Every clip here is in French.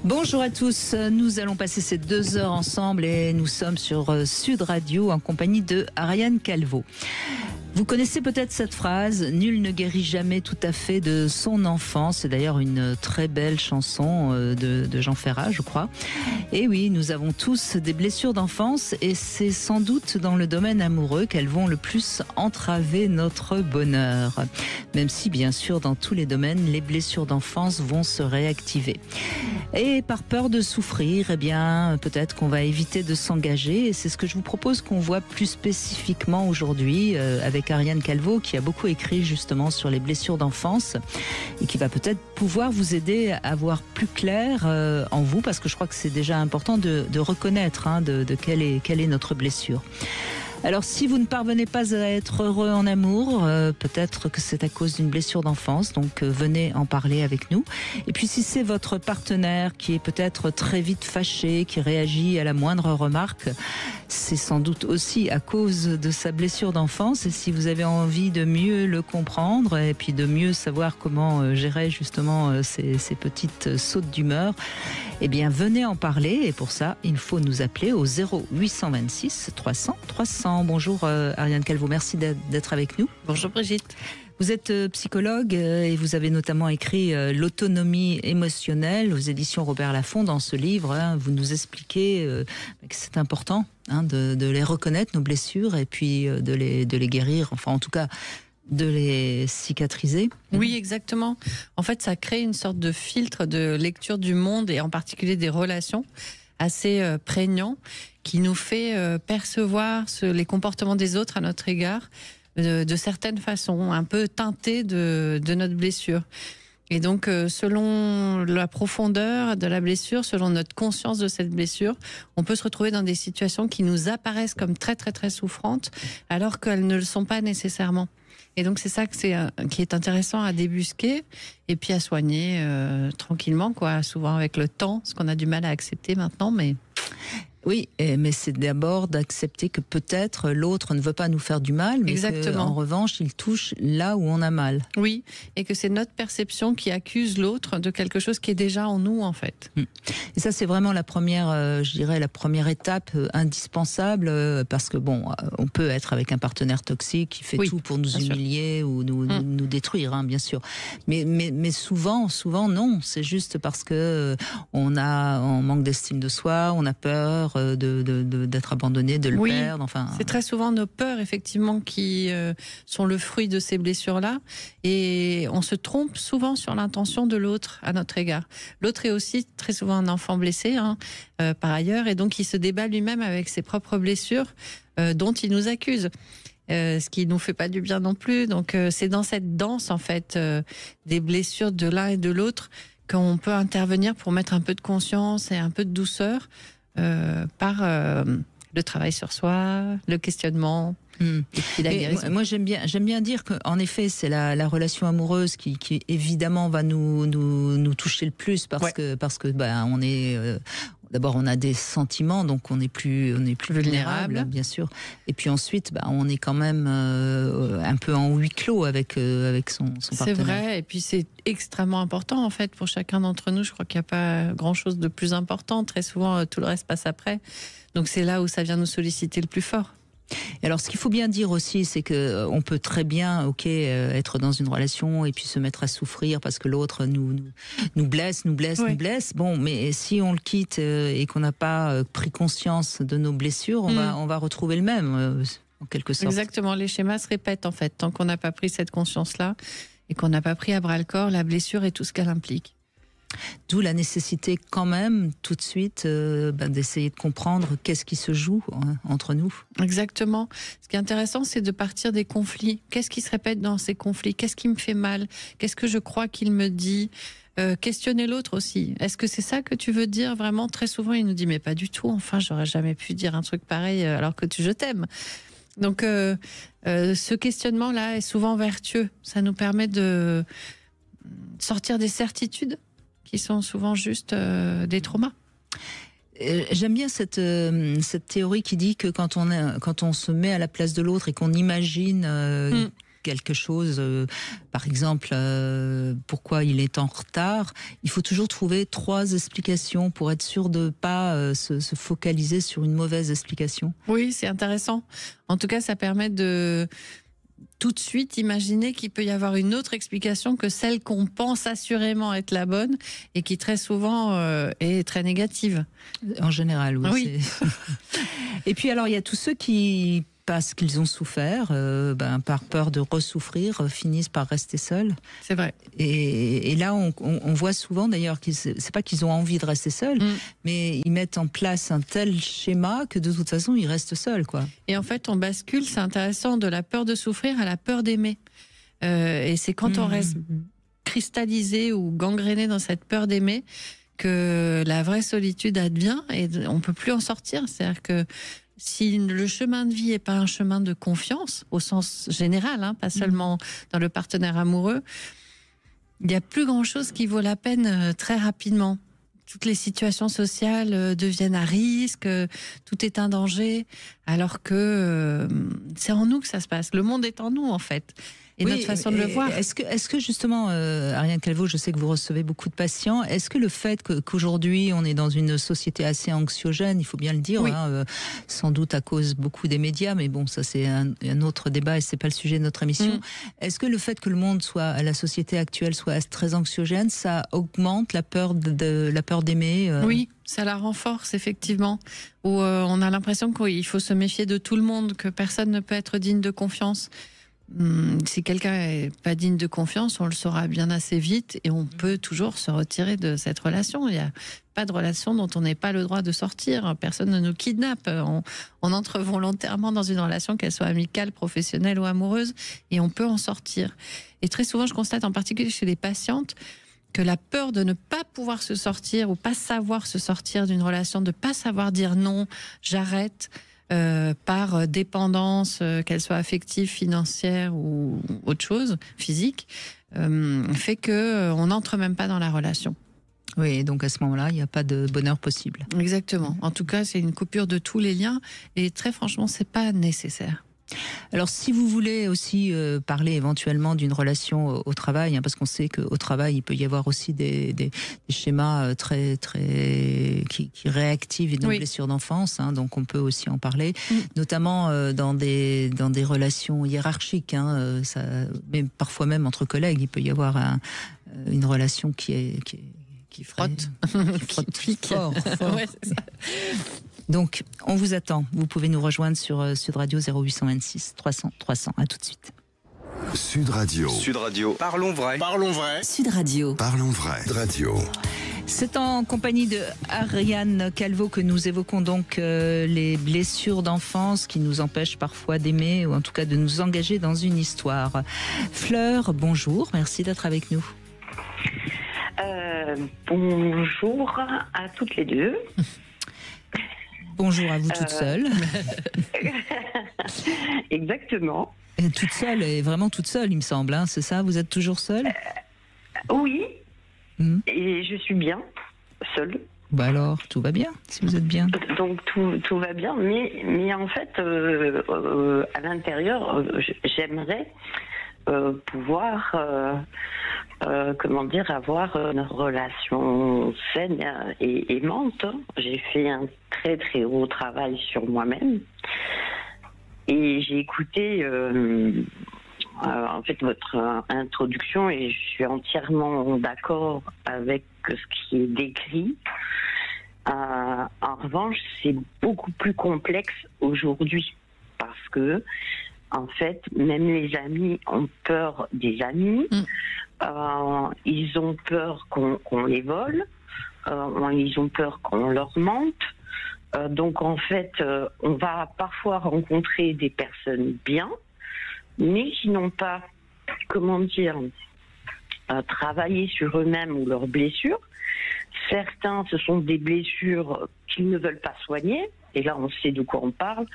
Bonjour à tous, nous allons passer ces 2 heures ensemble et nous sommes sur Sud Radio en compagnie de Ariane Calvo. Vous connaissez peut-être cette phrase, nul ne guérit jamais tout à fait de son enfance. C'est d'ailleurs une très belle chanson de Jean Ferrat, je crois. Et oui, nous avons tous des blessures d'enfance et c'est sans doute dans le domaine amoureux qu'elles vont le plus entraver notre bonheur. Même si, bien sûr, dans tous les domaines, les blessures d'enfance vont se réactiver. Et par peur de souffrir, eh bien, peut-être qu'on va éviter de s'engager. Et c'est ce que je vous propose qu'on voit plus spécifiquement aujourd'hui avec Ariane Calvo, qui a beaucoup écrit justement sur les blessures d'enfance et qui va peut-être pouvoir vous aider à voir plus clair en vous, parce que je crois que c'est déjà important de reconnaître quelle est notre blessure. Alors, si vous ne parvenez pas à être heureux en amour, peut-être que c'est à cause d'une blessure d'enfance, donc venez en parler avec nous. Et puis, si c'est votre partenaire qui est peut-être très vite fâché, qui réagit à la moindre remarque, c'est sans doute aussi à cause de sa blessure d'enfance. Et si vous avez envie de mieux le comprendre et puis de mieux savoir comment gérer justement ces petites sautes d'humeur, eh bien, venez en parler. Et pour ça, il faut nous appeler au 0826 300 300. Bonjour Ariane Calvo, merci d'être avec nous. Bonjour Brigitte. Vous êtes psychologue et vous avez notamment écrit L'autonomie émotionnelle aux éditions Robert Laffont. Dans ce livre, vous nous expliquez que c'est important de les reconnaître, nos blessures, et puis de les guérir, enfin en tout cas de les cicatriser. Oui, exactement. En fait, ça crée une sorte de filtre de lecture du monde et en particulier des relations assez prégnant, qui nous fait percevoir les comportements des autres à notre égard de certaines façons, un peu teintées de notre blessure. Et donc, selon la profondeur de la blessure, selon notre conscience de cette blessure, on peut se retrouver dans des situations qui nous apparaissent comme très, très, très souffrantes, alors qu'elles ne le sont pas nécessairement. Et donc, c'est ça qui est intéressant à débusquer et puis à soigner tranquillement, quoi, souvent avec le temps, ce qu'on a du mal à accepter maintenant, mais... Oui, mais c'est d'abord d'accepter que peut-être l'autre ne veut pas nous faire du mal, mais qu'en revanche, il touche là où on a mal. Oui, et que c'est notre perception qui accuse l'autre de quelque chose qui est déjà en nous, en fait. Et ça, c'est vraiment la première, je dirais, la première étape indispensable, parce que bon, on peut être avec un partenaire toxique qui fait tout pour nous humilier ou nous détruire, bien sûr. Mais souvent, non. C'est juste parce que on manque d'estime de soi, on a peur d'être abandonné, de le perdre. Enfin, c'est très souvent nos peurs, effectivement, qui sont le fruit de ces blessures-là. Et on se trompe souvent sur l'intention de l'autre à notre égard. L'autre est aussi très souvent un enfant blessé, par ailleurs, et donc il se débat lui-même avec ses propres blessures dont il nous accuse. Ce qui nous fait pas du bien non plus. Donc c'est dans cette danse, en fait, des blessures de l'un et de l'autre qu'on peut intervenir pour mettre un peu de conscience et un peu de douceur par le travail sur soi, le questionnement. Et puis la guérison. Moi, j'aime bien dire qu'en effet, c'est la relation amoureuse qui évidemment va nous toucher le plus parce que on est d'abord on a des sentiments, donc on est plus vulnérable, bien sûr. Et puis ensuite, on est quand même un peu en huis clos avec son partenaire. C'est vrai, et puis c'est extrêmement important en fait pour chacun d'entre nous. Je crois qu'il n'y a pas grand-chose de plus important. Très souvent, tout le reste passe après. Donc c'est là où ça vient nous solliciter le plus fort. Et alors, ce qu'il faut bien dire aussi, c'est que on peut très bien, être dans une relation et puis se mettre à souffrir parce que l'autre nous blesse. Bon, mais si on le quitte et qu'on n'a pas pris conscience de nos blessures, on va retrouver le même, en quelque sorte. Exactement. Les schémas se répètent en fait. Tant qu'on n'a pas pris cette conscience-là et qu'on n'a pas pris à bras le corps la blessure et tout ce qu'elle implique. D'où la nécessité quand même tout de suite d'essayer de comprendre qu'est-ce qui se joue entre nous. Exactement. Ce qui est intéressant, c'est de partir des conflits. Qu'est-ce qui se répète dans ces conflits? Qu'est-ce qui me fait mal? Qu'est-ce que je crois qu'il me dit? Questionner l'autre aussi. Est-ce que c'est ça que tu veux dire vraiment? Très souvent, il nous dit mais pas du tout. Enfin, j'aurais jamais pu dire un truc pareil alors que je t'aime. Donc, ce questionnement-là est souvent vertueux. Ça nous permet de sortir des certitudes qui sont souvent juste des traumas. J'aime bien cette théorie qui dit que quand on se met à la place de l'autre et qu'on imagine quelque chose, par exemple, pourquoi il est en retard, il faut toujours trouver 3 explications pour être sûr de ne pas se focaliser sur une mauvaise explication. Oui, c'est intéressant. En tout cas, ça permet de tout de suite imaginer qu'il peut y avoir une autre explication que celle qu'on pense assurément être la bonne et qui très souvent est très négative. En général, oui. Oui. Et puis alors, il y a tous ceux qui, parce qu'ils ont souffert, par peur de ressouffrir, finissent par rester seuls. C'est vrai. Et là, on voit souvent d'ailleurs que c'est pas qu'ils ont envie de rester seuls, mais ils mettent en place un tel schéma que de toute façon, ils restent seuls, quoi. Et en fait, on bascule, c'est intéressant, de la peur de souffrir à la peur d'aimer. Et c'est quand on reste cristallisé ou gangréné dans cette peur d'aimer que la vraie solitude advient et on peut plus en sortir. C'est-à-dire que si le chemin de vie n'est pas un chemin de confiance, au sens général, pas seulement dans le partenaire amoureux, il n'y a plus grand-chose qui vaut la peine très rapidement. Toutes les situations sociales deviennent à risque, tout est un danger, alors que c'est en nous que ça se passe. Le monde est en nous, en fait. Et notre façon de le voir. Est-ce que justement, Ariane Calveau, je sais que vous recevez beaucoup de patients, est-ce que le fait qu'aujourd'hui on est dans une société assez anxiogène, il faut bien le dire, oui. Sans doute à cause beaucoup des médias, mais bon, ça c'est un autre débat et c'est pas le sujet de notre émission. Est-ce que le fait que le monde soit, la société actuelle soit très anxiogène, ça augmente la peur d'aimer Oui, ça la renforce effectivement. Où on a l'impression qu'il faut se méfier de tout le monde, que personne ne peut être digne de confiance. Si quelqu'un n'est pas digne de confiance, on le saura bien assez vite et on peut toujours se retirer de cette relation. Il n'y a pas de relation dont on n'ait pas le droit de sortir. Personne ne nous kidnappe. On entre volontairement dans une relation, qu'elle soit amicale, professionnelle ou amoureuse, et on peut en sortir. Et très souvent, je constate, en particulier chez les patientes, que la peur de ne pas pouvoir se sortir ou pas savoir se sortir d'une relation, de ne pas savoir dire non, j'arrête, par dépendance, qu'elle soit affective, financière ou autre chose, physique, fait qu'on n'entre même pas dans la relation. Oui, donc à ce moment-là, il n'y a pas de bonheur possible. Exactement. En tout cas, c'est une coupure de tous les liens et très franchement, c'est pas nécessaire. Alors, si vous voulez aussi parler éventuellement d'une relation au travail, parce qu'on sait qu'au travail, il peut y avoir aussi des schémas très qui réactivent une blessure d'enfance, donc on peut aussi en parler, notamment dans des relations hiérarchiques, mais parfois même entre collègues, il peut y avoir une relation qui frotte, qui fort. Ouais, c'est ça. Donc, on vous attend. Vous pouvez nous rejoindre sur Sud Radio 0826 300 300. À tout de suite. Sud Radio. Sud Radio. Parlons vrai. Parlons vrai. Sud Radio. Parlons vrai. Radio. C'est en compagnie de Ariane Calveau que nous évoquons donc les blessures d'enfance qui nous empêchent parfois d'aimer ou en tout cas de nous engager dans une histoire. Fleur, bonjour. Merci d'être avec nous. Bonjour à toutes les deux. Bonjour à vous toute seule. Exactement. Toute seule, et vraiment toute seule, il me semble, c'est ça? Vous êtes toujours seule? Oui. Et je suis bien, seule. Bah alors, tout va bien, si vous êtes bien. Donc tout va bien, mais en fait, à l'intérieur, j'aimerais pouvoir, avoir une relation saine et aimante. J'ai fait un très très gros travail sur moi-même et j'ai écouté en fait votre introduction et je suis entièrement d'accord avec ce qui est décrit. En revanche, c'est beaucoup plus complexe aujourd'hui parce que en fait, même les amis ont peur des amis. Ils ont peur qu'on les vole. Ils ont peur qu'on leur mente. Donc, en fait, on va parfois rencontrer des personnes bien, mais qui n'ont pas, travaillé sur eux-mêmes ou leurs blessures. Certains, ce sont des blessures qu'ils ne veulent pas soigner. Et là, on sait de quoi on parle.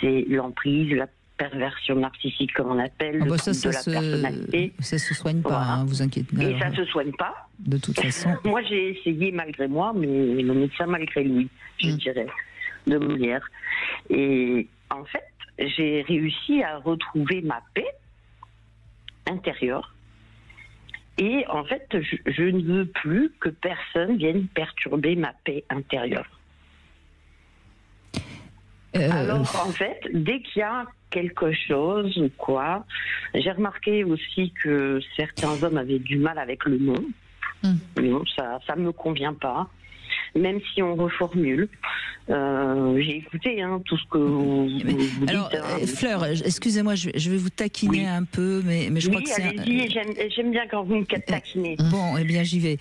C'est l'emprise, la perversion narcissique, comme on appelle, le trouble de la personnalité. Ça se soigne pas, voilà. Vous inquiétez pas. Et ça se soigne pas. De toute façon. Moi, j'ai essayé malgré moi, mais le médecin malgré lui, je dirais, de Molière. Et en fait, j'ai réussi à retrouver ma paix intérieure. Et en fait, je ne veux plus que personne vienne perturber ma paix intérieure. Alors, en fait, dès qu'il y a quelque chose ou quoi, j'ai remarqué aussi que certains hommes avaient du mal avec le nom. Non, ça me convient pas. Même si on reformule. J'ai écouté tout ce que vous Alors, dites. Fleur, excusez-moi, je vais vous taquiner un peu, mais je crois que c'est... allez-y, j'aime bien quand vous me taquinez. Bon, eh bien, j'y vais.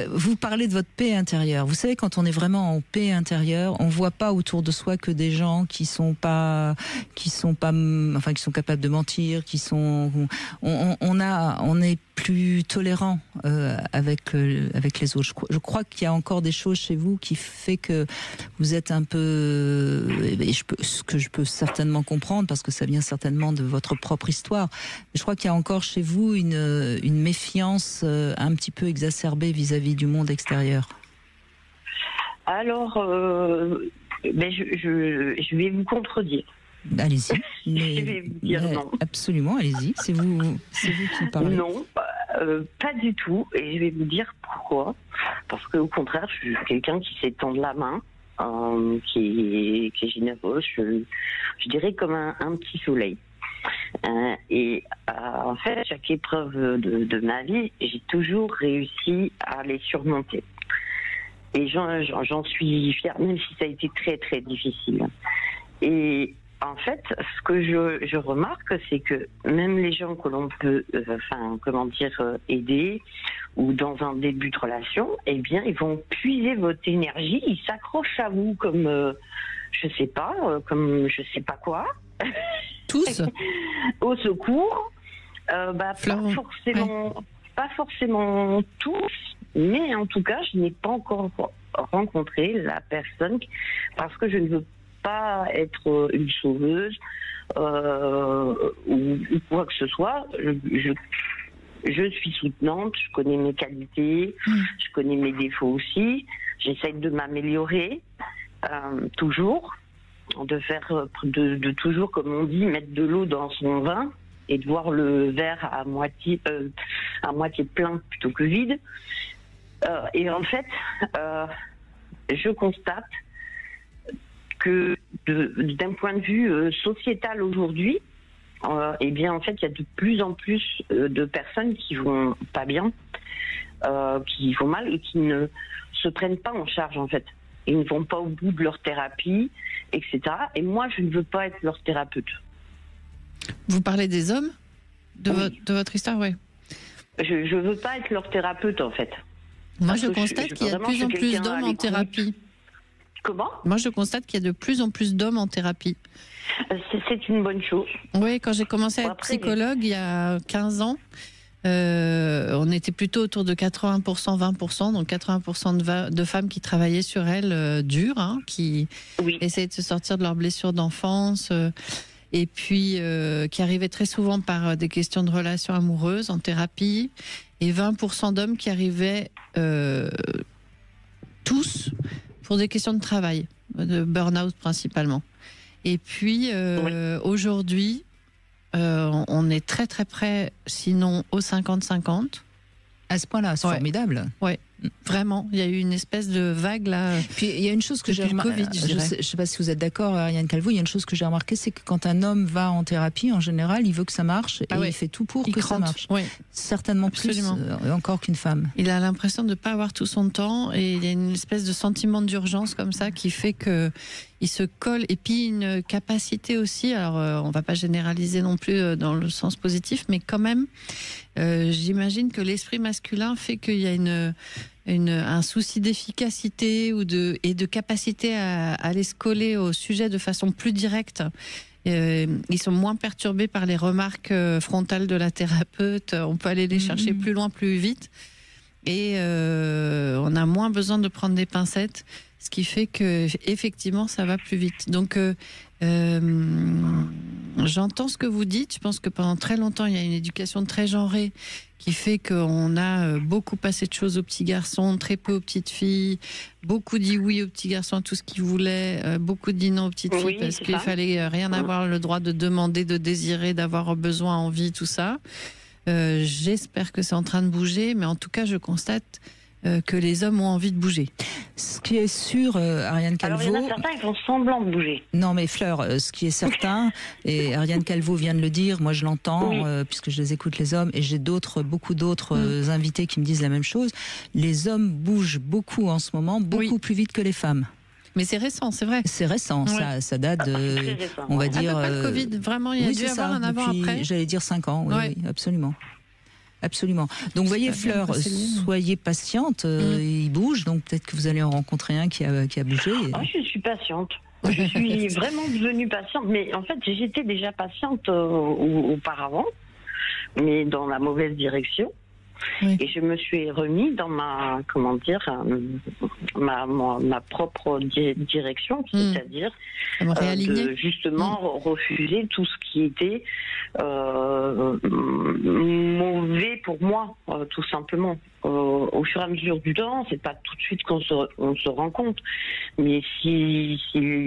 Vous parlez de votre paix intérieure. Vous savez, quand on est vraiment en paix intérieure, on voit pas autour de soi que des gens qui sont capables de mentir, on est plus tolérant avec les autres. Je crois qu'il y a encore des choses chez vous qui fait que vous êtes un peu, ce que je peux certainement comprendre parce que ça vient certainement de votre propre histoire. Mais je crois qu'il y a encore chez vous une méfiance un petit peu exacerbée vis-à-vis du monde extérieur. Alors, je vais vous contredire. Allez-y. Je vais vous dire non. Absolument, allez-y. C'est vous qui parlez. Non, pas du tout. Et je vais vous dire pourquoi. Parce qu'au contraire, je suis quelqu'un qui s'étend de la main, qui est généreux. Je dirais comme un petit soleil. En fait, chaque épreuve de ma vie, j'ai toujours réussi à les surmonter. Et j'en suis fière, même si ça a été très très difficile. Et en fait, ce que je remarque, c'est que même les gens que l'on peut, aider ou dans un début de relation, eh bien, ils vont puiser votre énergie, ils s'accrochent à vous comme, comme je sais pas quoi. Tous Au secours. Pas forcément tous, mais en tout cas, je n'ai pas encore rencontré la personne parce que je ne veux pas être une sauveuse ou quoi que ce soit. Je suis soutenante, je connais mes qualités, je connais mes défauts aussi. J'essaie de m'améliorer toujours, de toujours, comme on dit, mettre de l'eau dans son vin et de voir le verre à moitié plein plutôt que vide. Et en fait, je constate que d'un point de vue sociétal aujourd'hui, eh bien en fait il y a de plus en plus de personnes qui vont pas bien, qui vont mal et qui ne se prennent pas en charge en fait. Ils ne vont pas au bout de leur thérapie, etc. Et moi je ne veux pas être leur thérapeute. Vous parlez des hommes de votre histoire, oui. Je veux pas être leur thérapeute en fait. Moi je constate qu'il y a de plus en plus d'hommes en thérapie. Comment ? Moi, je constate qu'il y a de plus en plus d'hommes en thérapie. C'est une bonne chose. Oui, quand j'ai commencé à être psychologue il y a 15 ans, on était plutôt autour de 80%, 20%, donc 80% de femmes qui travaillaient sur elles dur, qui essayaient de se sortir de leurs blessures d'enfance, et puis qui arrivaient très souvent par des questions de relations amoureuses en thérapie, et 20% d'hommes qui arrivaient tous pour des questions de travail, de burn-out principalement. Et puis, aujourd'hui, on est très très près, sinon au 50-50. À ce point-là, c'est formidable. Oui, vraiment. Il y a eu une espèce de vague là. Puis il y a une chose que j'ai remarqué, je ne sais pas si vous êtes d'accord, Ariane Calvo, il y a une chose que j'ai remarqué, c'est que quand un homme va en thérapie, en général, il veut que ça marche et il fait tout pour que ça marche. Oui. Certainement plus encore qu'une femme. Il a l'impression de ne pas avoir tout son temps et il y a une espèce de sentiment d'urgence comme ça qui fait que il se colle, et puis une capacité aussi, alors on ne va pas généraliser non plus dans le sens positif, mais quand même, j'imagine que l'esprit masculin fait qu'il y a un souci d'efficacité et de capacité à aller se coller au sujet de façon plus directe. Ils sont moins perturbés par les remarques frontales de la thérapeute, on peut aller les chercher plus loin, plus vite, et on a moins besoin de prendre des pincettes. Ce qui fait que effectivement ça va plus vite. Donc j'entends ce que vous dites. Je pense que pendant très longtemps il y a une éducation très genrée qui fait qu'on a beaucoup passé de choses aux petits garçons, très peu aux petites filles, beaucoup dit oui aux petits garçons à tout ce qu'ils voulaient, beaucoup dit non aux petites filles parce qu'il fallait rien avoir le droit de demander, de désirer, d'avoir besoin, envie, tout ça. J'espère que c'est en train de bouger, mais en tout cas, je constate que les hommes ont envie de bouger. Ce qui est sûr, Ariane Calvo... Alors, il y en a certains qui font semblant de bouger. Non, mais Fleur, ce qui est certain, et Ariane Calvo vient de le dire, moi je l'entends, puisque je les écoute les hommes, et j'ai beaucoup d'autres invités qui me disent la même chose, les hommes bougent beaucoup en ce moment, beaucoup plus vite que les femmes. Mais c'est récent, c'est vrai. C'est récent, ça date de, récent, on va dire... Pas le Covid, vraiment, il y a dû avoir un avant-après. J'allais dire 5 ans, oui, absolument. Absolument. Donc, vous voyez, Fleur, soyez patiente, il bouge, donc peut-être que vous allez en rencontrer un qui a bougé. Je suis patiente. Je suis vraiment devenue patiente, mais en fait, j'étais déjà patiente auparavant, mais dans la mauvaise direction. Oui. Et je me suis remis dans ma propre direction, c'est-à-dire de justement refuser tout ce qui était mauvais pour moi, tout simplement. Au fur et à mesure du temps, c'est pas tout de suite qu'on se rend compte, mais si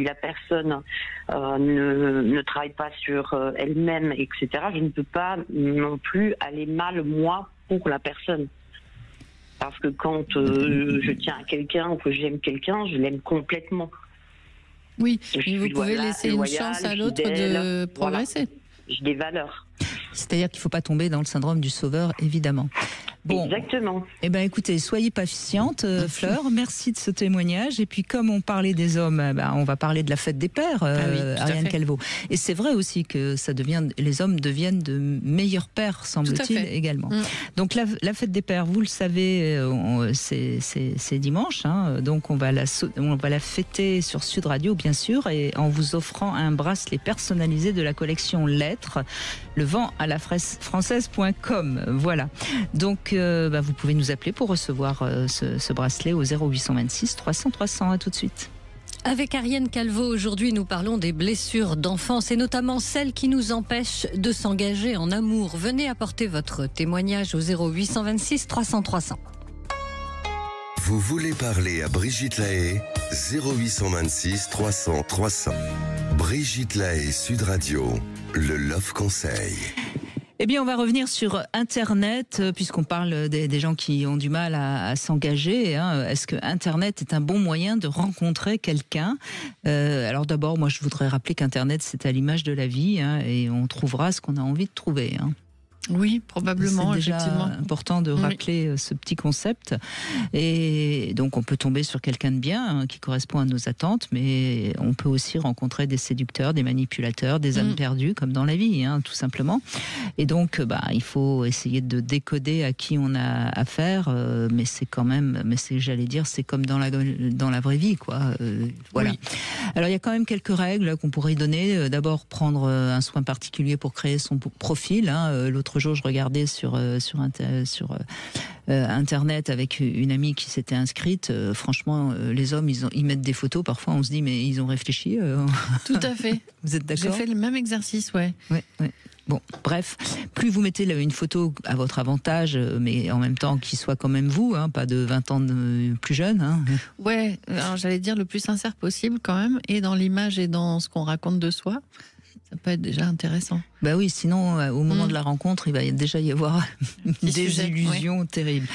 la personne ne travaille pas sur elle-même, etc., je ne peux pas non plus aller mal moi pour la personne. Parce que quand je tiens à quelqu'un ou que j'aime quelqu'un, je l'aime complètement. Oui, et vous pouvez laisser une chance à l'autre de progresser. Voilà. J'ai des valeurs. C'est-à-dire qu'il ne faut pas tomber dans le syndrome du sauveur, évidemment. Bon, exactement. Eh bien, écoutez, soyez patiente, Fleur. Merci de ce témoignage. Et puis, comme on parlait des hommes, on va parler de la fête des pères, Ariane Calvo. Et c'est vrai aussi que les hommes deviennent de meilleurs pères, semble-t-il, également. Donc, la fête des pères, vous le savez, c'est dimanche. Donc, on va la fêter sur Sud Radio, bien sûr, et en vous offrant un bracelet personnalisé de la collection Lettres, le vent à la française.com. Voilà. Donc, vous pouvez nous appeler pour recevoir ce bracelet au 0826 300 300. À tout de suite. Avec Ariane Calvo, aujourd'hui, nous parlons des blessures d'enfance et notamment celles qui nous empêchent de s'engager en amour. Venez apporter votre témoignage au 0826 300 300. Vous voulez parler à Brigitte Lahaie? 0826 300 300. Brigitte Lahaie, Sud Radio, le Love Conseil. Eh bien, on va revenir sur Internet, puisqu'on parle des gens qui ont du mal à s'engager. Est-ce que Internet est un bon moyen de rencontrer quelqu'un ? Alors d'abord, moi, je voudrais rappeler qu'Internet, c'est à l'image de la vie, et on trouvera ce qu'on a envie de trouver. Oui, probablement, c'est déjà effectivement. Important de rappeler ce petit concept. Et donc, on peut tomber sur quelqu'un de bien qui correspond à nos attentes, mais on peut aussi rencontrer des séducteurs, des manipulateurs, des âmes perdues, comme dans la vie, tout simplement. Et donc, il faut essayer de décoder à qui on a affaire, mais c'est comme dans la vraie vie, quoi. Voilà. Oui. Alors, il y a quand même quelques règles qu'on pourrait y donner. D'abord, prendre un soin particulier pour créer son profil. L'autre jour, je regardais sur Internet avec une amie qui s'était inscrite. Franchement, les hommes, ils mettent des photos. Parfois, on se dit, mais ils ont réfléchi. Tout à fait. Vous êtes d'accord ? J'ai fait le même exercice, ouais. Bon, bref, plus vous mettez une photo à votre avantage, mais en même temps qui soit quand même vous, pas de 20 ans plus jeune. Ouais, alors j'allais dire le plus sincère possible quand même, et dans l'image et dans ce qu'on raconte de soi. Ça peut être déjà intéressant. Bah oui, sinon, au moment de la rencontre, il va déjà y avoir des illusions terribles.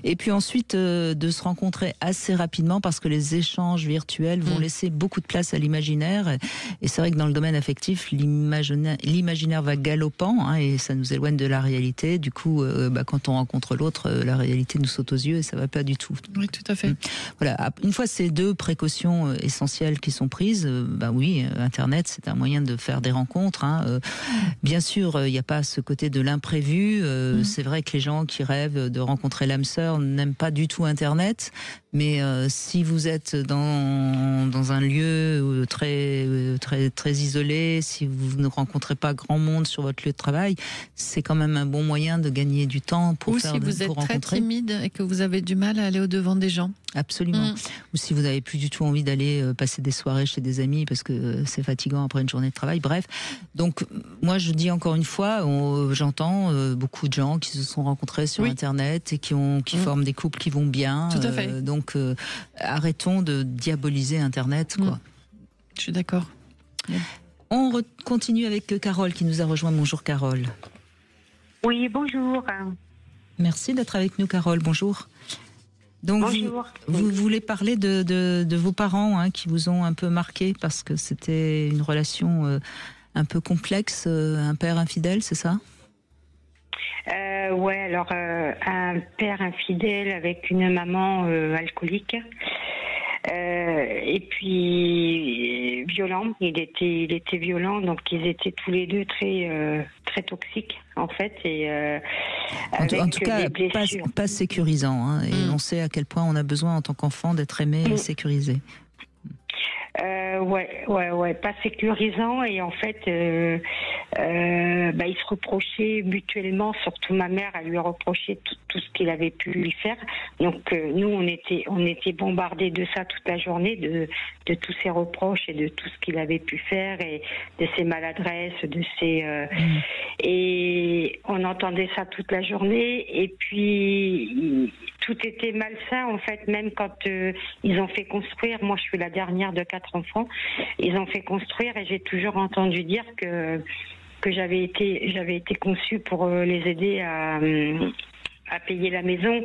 Et puis ensuite, de se rencontrer assez rapidement, parce que les échanges virtuels vont laisser beaucoup de place à l'imaginaire. Et c'est vrai que dans le domaine affectif, l'imaginaire va galopant, et ça nous éloigne de la réalité. Du coup, quand on rencontre l'autre, la réalité nous saute aux yeux et ça va pas du tout. Oui, tout à fait. Voilà. Une fois ces deux précautions essentielles qui sont prises, oui, Internet, c'est un moyen de faire des rencontres. Bien sûr, il n'y a pas ce côté de l'imprévu. C'est vrai que les gens qui rêvent de rencontrer l'âme sœur n'aiment pas du tout Internet. Mais si vous êtes dans un lieu très isolé, si vous ne rencontrez pas grand monde sur votre lieu de travail, c'est quand même un bon moyen de gagner du temps pour rencontrer. Ou si vous êtes très timide et que vous avez du mal à aller au-devant des gens. Absolument. Ou si vous n'avez plus du tout envie d'aller passer des soirées chez des amis parce que c'est fatigant après une journée de travail. Bref. Donc, moi, je dis encore une fois, j'entends beaucoup de gens qui se sont rencontrés sur Internet et qui forment des couples qui vont bien. Tout à fait. Donc, arrêtons de diaboliser Internet, quoi. Je suis d'accord. On continue avec Carole qui nous a rejoint. Bonjour, Carole. Oui, bonjour. Merci d'être avec nous, Carole. Bonjour. Donc, Bonjour. Vous voulez parler de vos parents qui vous ont un peu marqué parce que c'était une relation un peu complexe, un père infidèle, c'est ça? Ouais, alors un père infidèle avec une maman alcoolique. Et puis violent, il était violent, donc ils étaient tous les deux très toxiques en fait, et en tout cas pas sécurisant, et on sait à quel point on a besoin en tant qu'enfant d'être aimé et sécurisé. Ouais, pas sécurisant, et en fait ils se reprochaient mutuellement, surtout ma mère, elle lui reprochait tout ce qu'il avait pu lui faire. Donc nous on était bombardés de ça toute la journée, de tous ses reproches et de tout ce qu'il avait pu faire et de ses maladresses, de ses et on entendait ça toute la journée, et puis tout était malsain en fait, même quand ils ont fait construire. Moi je suis la dernière de 4 enfants, ils ont fait construire, et j'ai toujours entendu dire que j'avais été conçue pour les aider à payer la maison,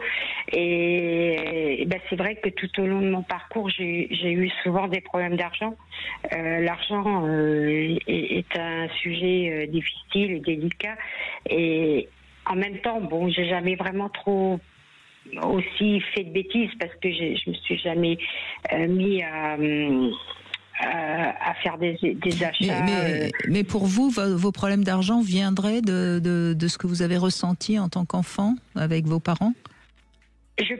et c'est vrai que tout au long de mon parcours j'ai eu souvent des problèmes d'argent. L'argent est un sujet difficile et délicat, et en même temps j'ai jamais vraiment trop aussi fait de bêtises, parce que je me suis jamais mis à faire des achats. Mais pour vous, vos problèmes d'argent viendraient de ce que vous avez ressenti en tant qu'enfant avec vos parents? Je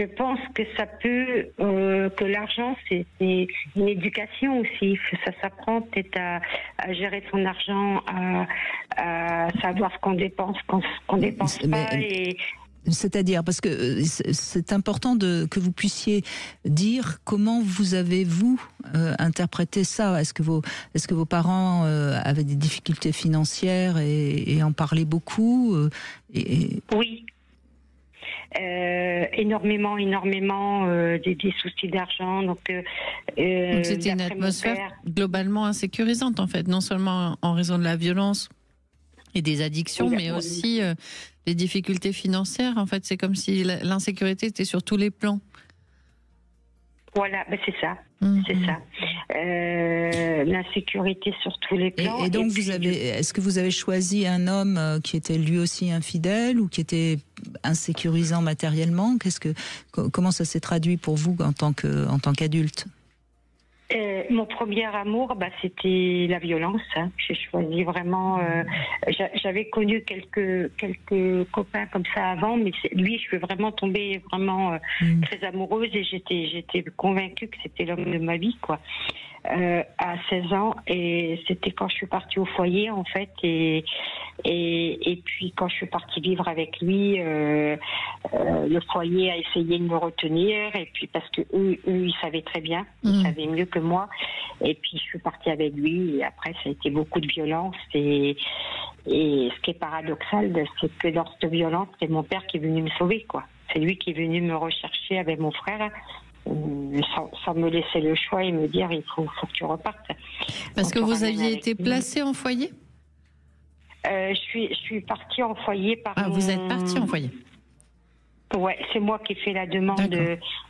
pense que ça peut, que l'argent c'est une éducation aussi. Ça s'apprend peut-être à gérer son argent, à savoir ce qu'on dépense, ce qu'on dépense pas. C'est-à-dire, parce que c'est important que vous puissiez dire comment vous avez, interprété ça. Est-ce que vos parents avaient des difficultés financières et en parlaient beaucoup Oui. Énormément, des soucis d'argent. Donc c'était une atmosphère globalement insécurisante, en fait, non seulement en raison de la violence et des addictions, mais aussi les difficultés financières. En fait, c'est comme si l'insécurité était sur tous les plans. Voilà, c'est ça. C'est ça. L'insécurité sur tous les plans. Et donc, est-ce que vous avez choisi un homme qui était lui aussi infidèle ou qui était insécurisant matériellement? Comment ça s'est traduit pour vous en tant qu'adulte? Mon premier amour, c'était la violence. J'ai choisi vraiment. J'avais connu quelques copains comme ça avant, mais lui, je suis vraiment tombée très amoureuse, et j'étais convaincue que c'était l'homme de ma vie, quoi. À 16 ans, et c'était quand je suis partie au foyer en fait, et puis quand je suis partie vivre avec lui, le foyer a essayé de me retenir, et puis parce que eux ils savaient très bien, ils savaient mieux que moi, et puis je suis partie avec lui, et après ça a été beaucoup de violence, et ce qui est paradoxal, c'est que dans cette violence, c'est mon père qui est venu me sauver, quoi. C'est lui qui est venu me rechercher avec mon frère, sans me laisser le choix et me dire il faut que tu repartes. Parce que vous aviez été placée en foyer? Je suis partie en foyer par vous êtes partie en foyer? Ouais, c'est moi qui ai fait la demande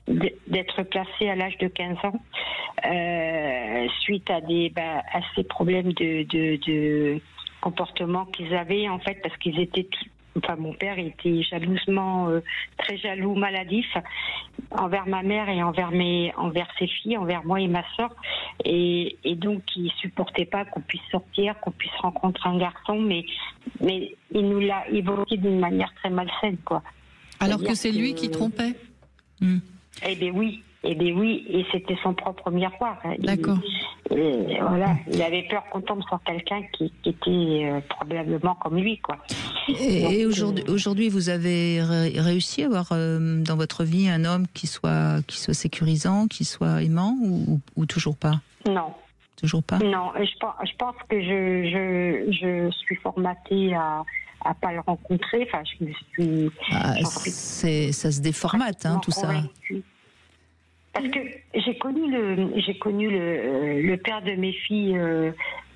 d'être placée à l'âge de 15 ans, suite à ces problèmes de comportement qu'ils avaient, en fait, parce qu'ils étaient mon père était jalousement, très jaloux, maladif envers ma mère et envers ses filles, envers moi et ma sœur, et donc il supportait pas qu'on puisse sortir, qu'on puisse rencontrer un garçon, mais il nous l'a évoqué d'une manière très malsaine, quoi. Alors que c'est lui qui trompait. Eh bien oui, et c'était son propre miroir. D'accord. Il avait peur qu'on tombe sur quelqu'un qui était probablement comme lui, quoi. Et aujourd'hui, vous avez réussi à avoir dans votre vie un homme qui soit sécurisant, qui soit aimant, ou toujours pas? Non. Toujours pas? Non, je pense que je suis formatée à pas le rencontrer. Enfin, je me suis. Ça se déformate, tout ça. Parce que j'ai connu le père de mes filles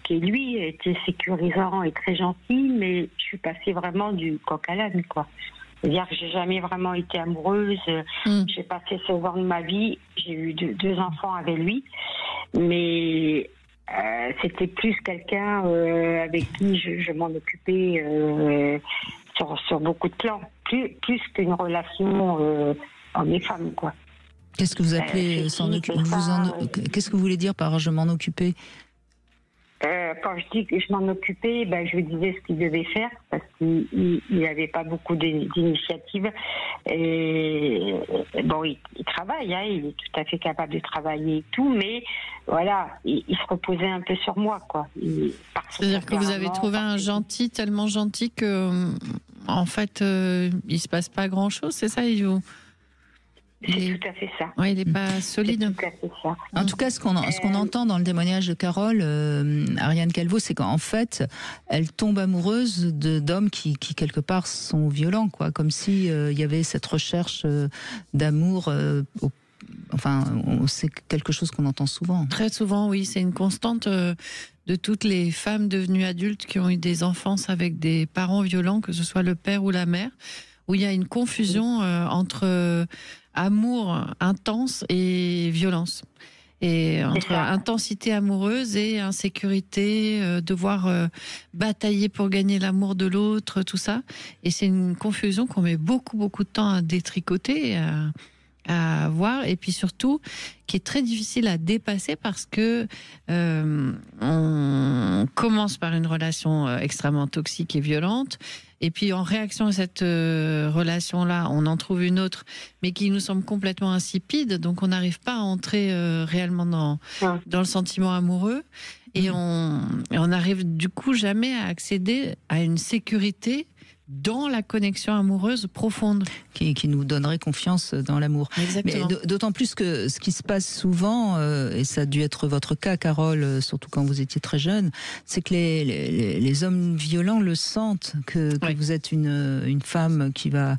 qui lui était sécurisant et très gentil, mais je suis passée vraiment du coq à l'âne, quoi. C'est-à-dire que j'ai jamais vraiment été amoureuse. J'ai passé 16 ans de ma vie, j'ai eu deux enfants avec lui, mais c'était plus quelqu'un avec qui je m'en occupais sur beaucoup de plans, plus qu'une relation homme et femme, quoi. Qu'est-ce que vous appelez s'en occuper? Qu'est-ce que vous voulez dire par je m'en occupais? Quand je dis que je m'en occupais, je lui disais ce qu'il devait faire parce qu'il n'avait pas beaucoup d'initiatives. Et bon, il travaille, hein, il est tout à fait capable de travailler et tout, mais voilà, il se reposait un peu sur moi, quoi. C'est-à-dire que vous avez trouvé un gentil, tellement gentil que, en fait, il se passe pas grand-chose, c'est ça? C'est tout à fait ça. Ouais, il n'est pas solide. C'est tout à fait ça. En tout cas, ce qu'on entend dans le témoignage de Carole, Ariane Calveau, c'est qu'en fait, elle tombe amoureuse d'hommes qui quelque part sont violents, quoi, comme si il y avait cette recherche d'amour. Enfin, c'est quelque chose qu'on entend souvent. Très souvent, oui, c'est une constante de toutes les femmes devenues adultes qui ont eu des enfances avec des parents violents, que ce soit le père ou la mère, où il y a une confusion entre amour intense et violence. Et entre intensité amoureuse et insécurité, devoir batailler pour gagner l'amour de l'autre, tout ça. Et c'est une confusion qu'on met beaucoup de temps à détricoter, à voir, et puis surtout qui est très difficile à dépasser parce que on commence par une relation extrêmement toxique et violente, et puis en réaction à cette relation-là, on en trouve une autre, mais qui nous semble complètement insipide, donc on n'arrive pas à entrer réellement dans le sentiment amoureux, et on n'arrive du coup jamais à accéder à une sécurité dans la connexion amoureuse profonde. Qui nous donnerait confiance dans l'amour. Exactement. Mais d'autant plus que ce qui se passe souvent, et ça a dû être votre cas, Carole, surtout quand vous étiez très jeune, c'est que les hommes violents le sentent, que vous êtes une femme qui va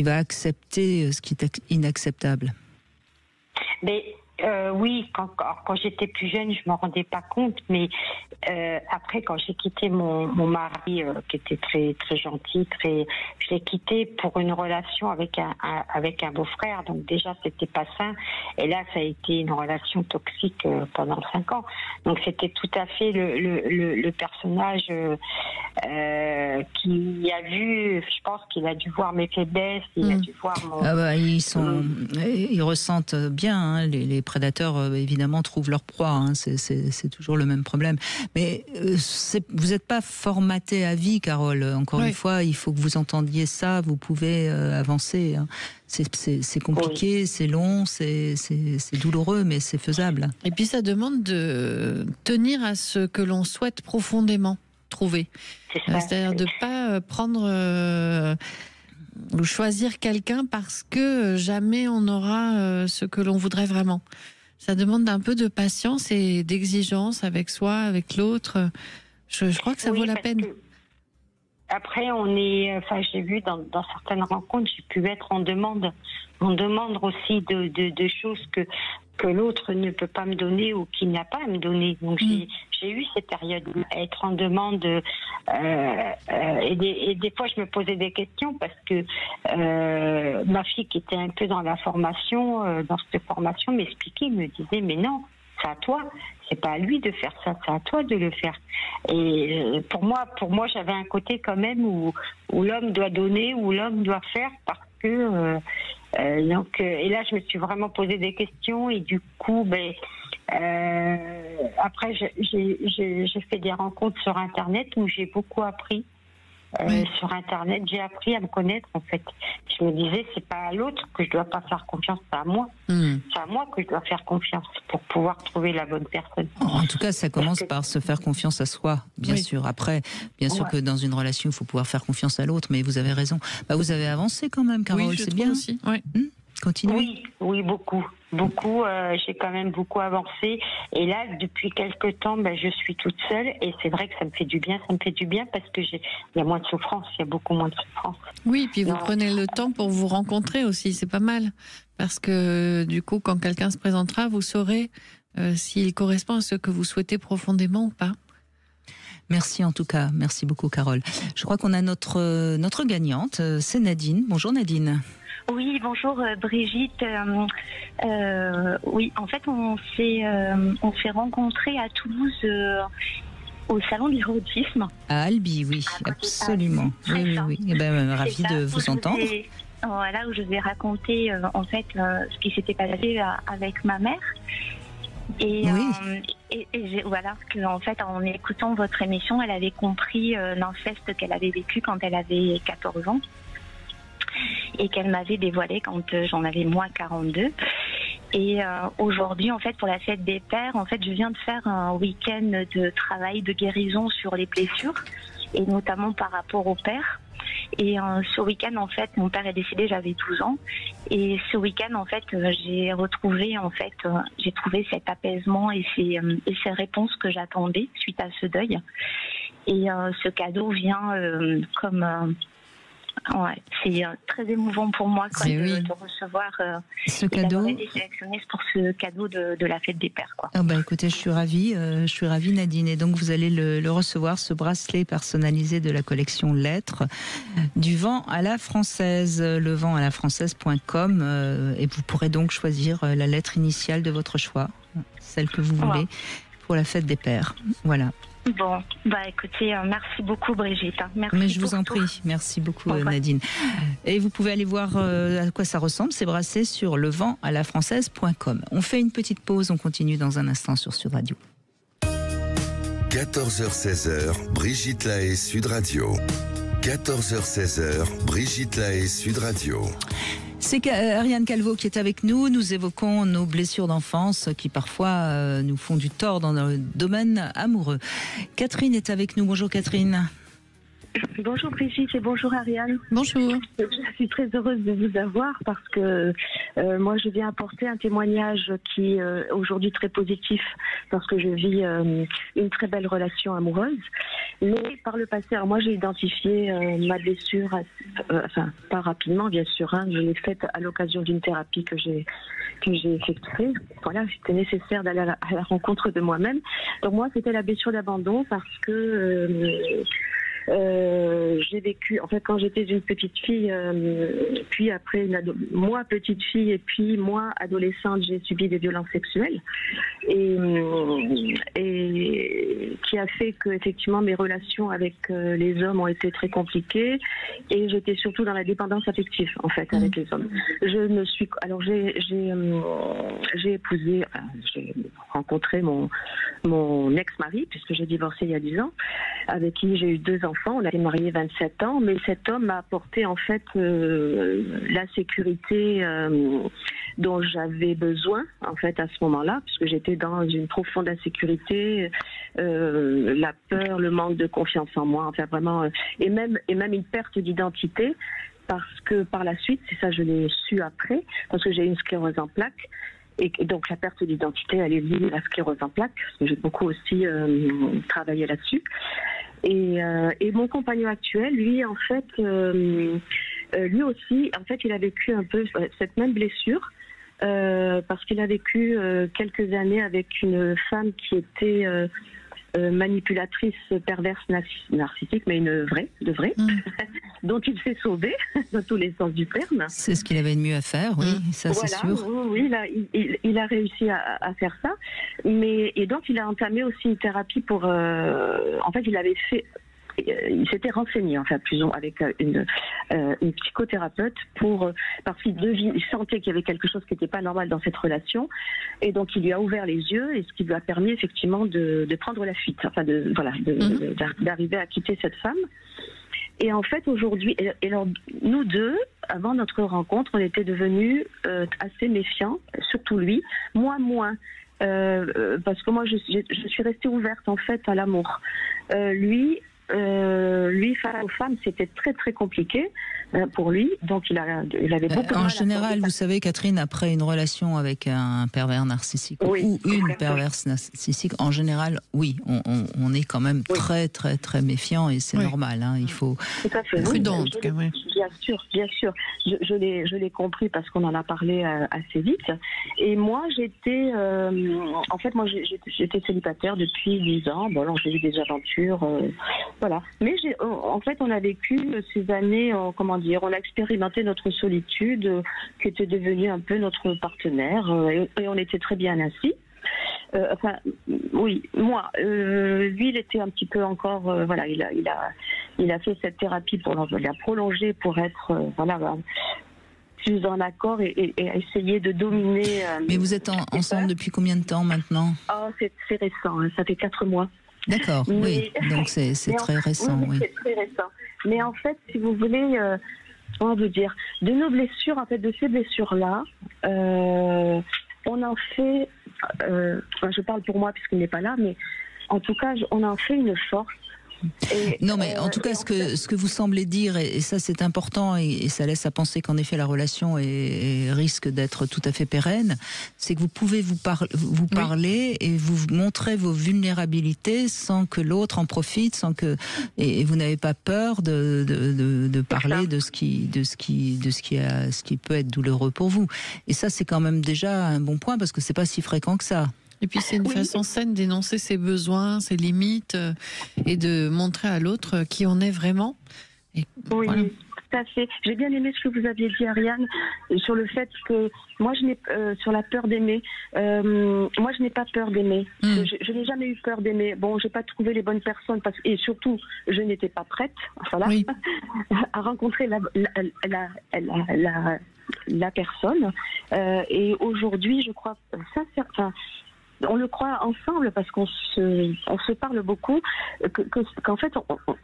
accepter ce qui est inacceptable. Mais oui, quand j'étais plus jeune, je m'en rendais pas compte, mais après, quand j'ai quitté mon mari, qui était très très gentil, je l'ai quitté pour une relation avec un beau-frère, donc déjà c'était pas sain, et là ça a été une relation toxique pendant 5 ans. Donc c'était tout à fait le personnage qui a vu, je pense qu'il a dû voir mes faiblesses, il a dû voir ils ressentent bien, hein, les prédateurs évidemment trouvent leur proie, hein, c'est toujours le même problème. Mais vous n'êtes pas formaté à vie, Carole. Encore une fois, il faut que vous entendiez ça, vous pouvez avancer. Hein. C'est compliqué, c'est long, c'est douloureux, mais c'est faisable. Et puis ça demande de tenir à ce que l'on souhaite profondément trouver. C'est-à-dire de ne pas prendre ou choisir quelqu'un parce que jamais on aura ce que l'on voudrait vraiment. Ça demande un peu de patience et d'exigence avec soi, avec l'autre. Je crois que ça vaut la peine. Après, j'ai vu dans certaines rencontres, j'ai pu être en demande. On demande aussi de choses que l'autre ne peut pas me donner ou qu'il n'a pas à me donner. Donc j'ai eu ces périodes à être en demande et des fois je me posais des questions parce que ma fille qui était un peu dans la formation, dans cette formation, m'expliquait, me disait mais non, c'est à toi, c'est pas à lui de faire ça, c'est à toi de le faire. Et pour moi j'avais un côté quand même où l'homme doit donner, où l'homme doit faire parce que et là je me suis vraiment posé des questions et du coup après j'ai fait des rencontres sur internet où j'ai beaucoup appris. Sur internet, j'ai appris à me connaître en fait. Je me disais c'est pas à l'autre que je dois pas faire confiance, c'est à moi. C'est à moi que je dois faire confiance pour pouvoir trouver la bonne personne. En tout cas, ça commence par se faire confiance à soi, bien sûr. Après, bien sûr que dans une relation, il faut pouvoir faire confiance à l'autre, mais vous avez raison. Vous avez avancé quand même, Carole, c'est bien aussi. Continuez. Oui, beaucoup. J'ai quand même beaucoup avancé. Et là, depuis quelques temps, je suis toute seule. Et c'est vrai que ça me fait du bien. Parce que il y a moins de souffrance. Il y a beaucoup moins de souffrance. Oui, puis vous prenez le temps pour vous rencontrer aussi. C'est pas mal. Parce que du coup, quand quelqu'un se présentera, vous saurez s'il correspond à ce que vous souhaitez profondément ou pas. Merci en tout cas, merci beaucoup Carole. Je crois qu'on a notre gagnante, c'est Nadine. Bonjour Nadine. Oui, bonjour Brigitte. Oui, en fait, on s'est rencontrés à Toulouse au salon de l'érotisme. À Albi, oui, absolument. Oui. Eh ben, ravie de vous entendre. Voilà, où je vais raconter en fait ce qui s'était passé avec ma mère. Et, voilà, en fait, en écoutant votre émission, elle avait compris l'inceste qu'elle avait vécu quand elle avait 14 ans et qu'elle m'avait dévoilé quand j'en avais moins 42. Et aujourd'hui, en fait, pour la fête des pères, en fait, je viens de faire un week-end de travail de guérison sur les blessures et notamment par rapport au père. Et ce week-end, en fait, mon père est décédé, j'avais 12 ans. Et ce week-end, en fait, j'ai retrouvé, j'ai trouvé cet apaisement et ces réponses que j'attendais suite à ce deuil. Et ce cadeau vient c'est très émouvant pour moi de recevoir ce cadeau. D'avoir été sélectionnée pour ce cadeau de la fête des pères. Quoi. Ah bah écoutez, je suis ravie Nadine. Et donc vous allez le recevoir, ce bracelet personnalisé de la collection Lettres, du vent à la française, leventalafrançaise.com, et vous pourrez donc choisir la lettre initiale de votre choix, celle que vous voulez, pour la fête des pères. Voilà. Bon, écoutez, merci beaucoup Brigitte. Merci. Mais je vous en prie, merci beaucoup Nadine. Et vous pouvez aller voir à quoi ça ressemble, ces bracelets, sur leventalafrançaise.com. On fait une petite pause, on continue dans un instant sur Sud Radio. 14h-16h, Brigitte Lahaie, Sud Radio. 14h-16h, Brigitte Lahaie, Sud Radio. C'est Ariane Calveau qui est avec nous. Nous évoquons nos blessures d'enfance qui parfois nous font du tort dans le domaine amoureux. Catherine est avec nous. Bonjour Catherine. Bonjour Brigitte et bonjour Ariane. Bonjour. Je suis très heureuse de vous avoir parce que moi je viens apporter un témoignage qui est aujourd'hui très positif parce que je vis une très belle relation amoureuse. Mais par le passé, alors moi j'ai identifié ma blessure, pas rapidement bien sûr, je l'ai faite à l'occasion d'une thérapie que j'ai effectuée. Voilà, c'était nécessaire d'aller à la rencontre de moi-même. Donc moi c'était la blessure d'abandon parce que j'ai vécu, en fait, quand j'étais une petite fille, puis après, moi petite fille et puis moi adolescente, j'ai subi des violences sexuelles et qui a fait que effectivement mes relations avec les hommes ont été très compliquées et j'étais surtout dans la dépendance affective en fait avec les hommes. J'ai épousé, j'ai rencontré mon ex-mari puisque j'ai divorcé il y a 10 ans, avec qui j'ai eu 2 enfants. On a été mariés 27 ans, mais cet homme m'a apporté en fait la sécurité dont j'avais besoin en fait à ce moment-là, puisque j'étais dans une profonde insécurité, la peur, le manque de confiance en moi, enfin vraiment, et même une perte d'identité. Parce que par la suite, c'est ça je l'ai su après, parce que j'ai eu une sclérose en plaques. Et donc la perte d'identité, elle est liée à la sclérose en plaques, parce que j'ai beaucoup aussi travaillé là-dessus. Et mon compagnon actuel, lui, en fait, lui aussi, en fait, il a vécu un peu cette même blessure, parce qu'il a vécu quelques années avec une femme qui était manipulatrice, perverse, narcissique, mais une vraie, dont il s'est sauvé, dans tous les sens du terme. C'est ce qu'il avait de mieux à faire, oui, ça c'est sûr. Oui, il a réussi à faire ça, et donc il a entamé aussi une thérapie pour... en fait, il s'était renseigné en fait plus ou moins avec une psychothérapeute parce qu'il sentait qu'il y avait quelque chose qui n'était pas normal dans cette relation et donc il lui a ouvert les yeux et ce qui lui a permis effectivement de prendre la fuite, enfin d'arriver à quitter cette femme. Et en fait aujourd'hui, alors, nous deux, avant notre rencontre, on était devenus assez méfiants, surtout lui, moi moins. Parce que moi je suis restée ouverte en fait à l'amour. Lui, lui, face aux femmes, c'était très très compliqué pour lui. Donc il avait beaucoup de mal. En général, vous savez, Catherine, après une relation avec un pervers narcissique ou une perverse narcissique, en général, oui, on est quand même très très très méfiant et c'est normal. Hein, il faut être prudent. En tout cas, bien sûr. Je l'ai compris parce qu'on en a parlé assez vite. Et moi, j'étais célibataire depuis 10 ans. Bon, alors j'ai eu des aventures, voilà. Mais en fait, on a vécu ces années, on a expérimenté notre solitude, qui était devenue un peu notre partenaire, et on était très bien ainsi. Oui, moi, lui, il était un petit peu encore, voilà, il a fait cette thérapie il a prolongé pour être, plus en accord et essayer de dominer. Mais vous êtes ensemble depuis combien de temps maintenant? Oh, c'est récent, hein, ça fait 4 mois. D'accord, oui, donc c'est très récent. Oui, c'est très récent. Mais en fait, si vous voulez, comment vous dire, de nos blessures, en fait, de ces blessures-là, on en fait, je parle pour moi puisqu'il n'est pas là, mais en tout cas, on en fait une force. Non, mais en tout cas, ce que vous semblez dire, et ça c'est important, et ça laisse à penser qu'en effet la relation risque d'être tout à fait pérenne, c'est que vous pouvez vous parler et vous montrer vos vulnérabilités sans que l'autre en profite, et vous n'avez pas peur de parler de ce qui peut être douloureux pour vous. Et ça, c'est quand même déjà un bon point parce que c'est pas si fréquent que ça. Et puis c'est une façon saine d'énoncer ses besoins, ses limites, et de montrer à l'autre qui on est vraiment. Et oui, voilà. tout à fait. J'ai bien aimé ce que vous aviez dit, Ariane, sur le fait que moi, sur la peur d'aimer. Moi, je n'ai pas peur d'aimer. Je n'ai jamais eu peur d'aimer. Bon, j'ai pas trouvé les bonnes personnes et surtout, je n'étais pas prête, à rencontrer la personne. Et aujourd'hui, je crois sincèrement. On le croit ensemble parce qu'on se parle beaucoup, qu'en fait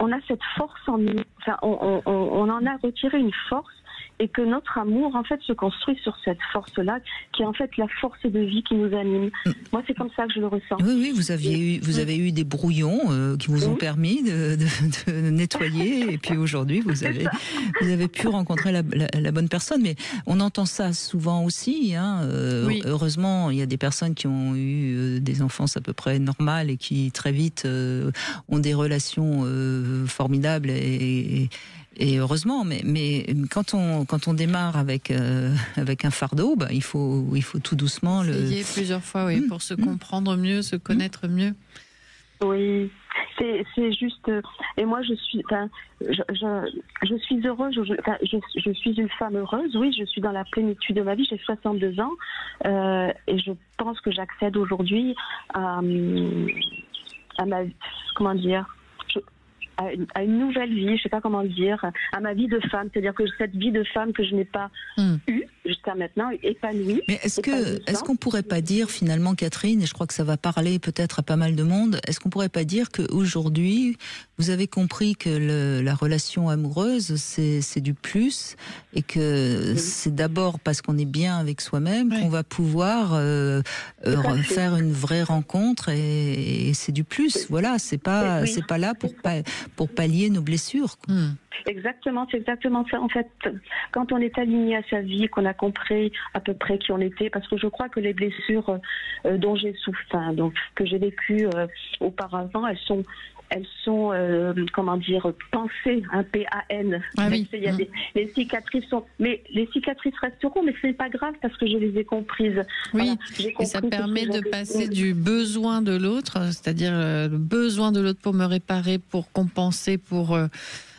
on a cette force en nous. Enfin, on en a retiré une force et que notre amour en fait se construit sur cette force-là, qui est en fait la force de vie qui nous anime. Moi, c'est comme ça que je le ressens. Oui, vous avez eu des brouillons qui vous ont permis de nettoyer, et puis aujourd'hui vous avez pu rencontrer la bonne personne. Mais on entend ça souvent aussi. Hein. Heureusement, il y a des personnes qui ont eu des enfances à peu près normales et qui très vite ont des relations formidables et heureusement, mais quand on démarre avec un fardeau, il faut tout doucement essayer plusieurs fois, pour se comprendre mieux, se connaître mieux. Oui, c'est juste. Et moi, je suis heureuse. Je suis une femme heureuse. Oui, je suis dans la plénitude de ma vie. J'ai 62 ans et je pense que j'accède aujourd'hui à ma, comment dire, à une nouvelle vie, je ne sais pas comment le dire, à ma vie de femme. C'est-à-dire que cette vie de femme que je n'ai pas eue jusqu'à maintenant, épanouie. Mais est-ce qu'on pourrait pas dire finalement, Catherine, et je crois que ça va parler peut-être à pas mal de monde, est-ce qu'on pourrait pas dire qu'aujourd'hui, vous avez compris que la relation amoureuse, c'est du plus, et que c'est d'abord parce qu'on est bien avec soi-même qu'on va pouvoir faire une vraie rencontre, et c'est du plus. Voilà, c'est pas là pour pallier nos blessures. Exactement, c'est exactement ça. En fait, quand on est aligné à sa vie, qu'on a compris à peu près qui on était, parce que je crois que les blessures dont j'ai souffert, donc que j'ai vécues auparavant, elles sont comment dire, pensées, un PAN. Il y a les cicatrices mais les cicatrices resteront, mais ce n'est pas grave parce que je les ai comprises. Oui, voilà, et ça permet de passer du besoin de l'autre, c'est-à-dire le besoin de l'autre pour me réparer, pour compenser, pour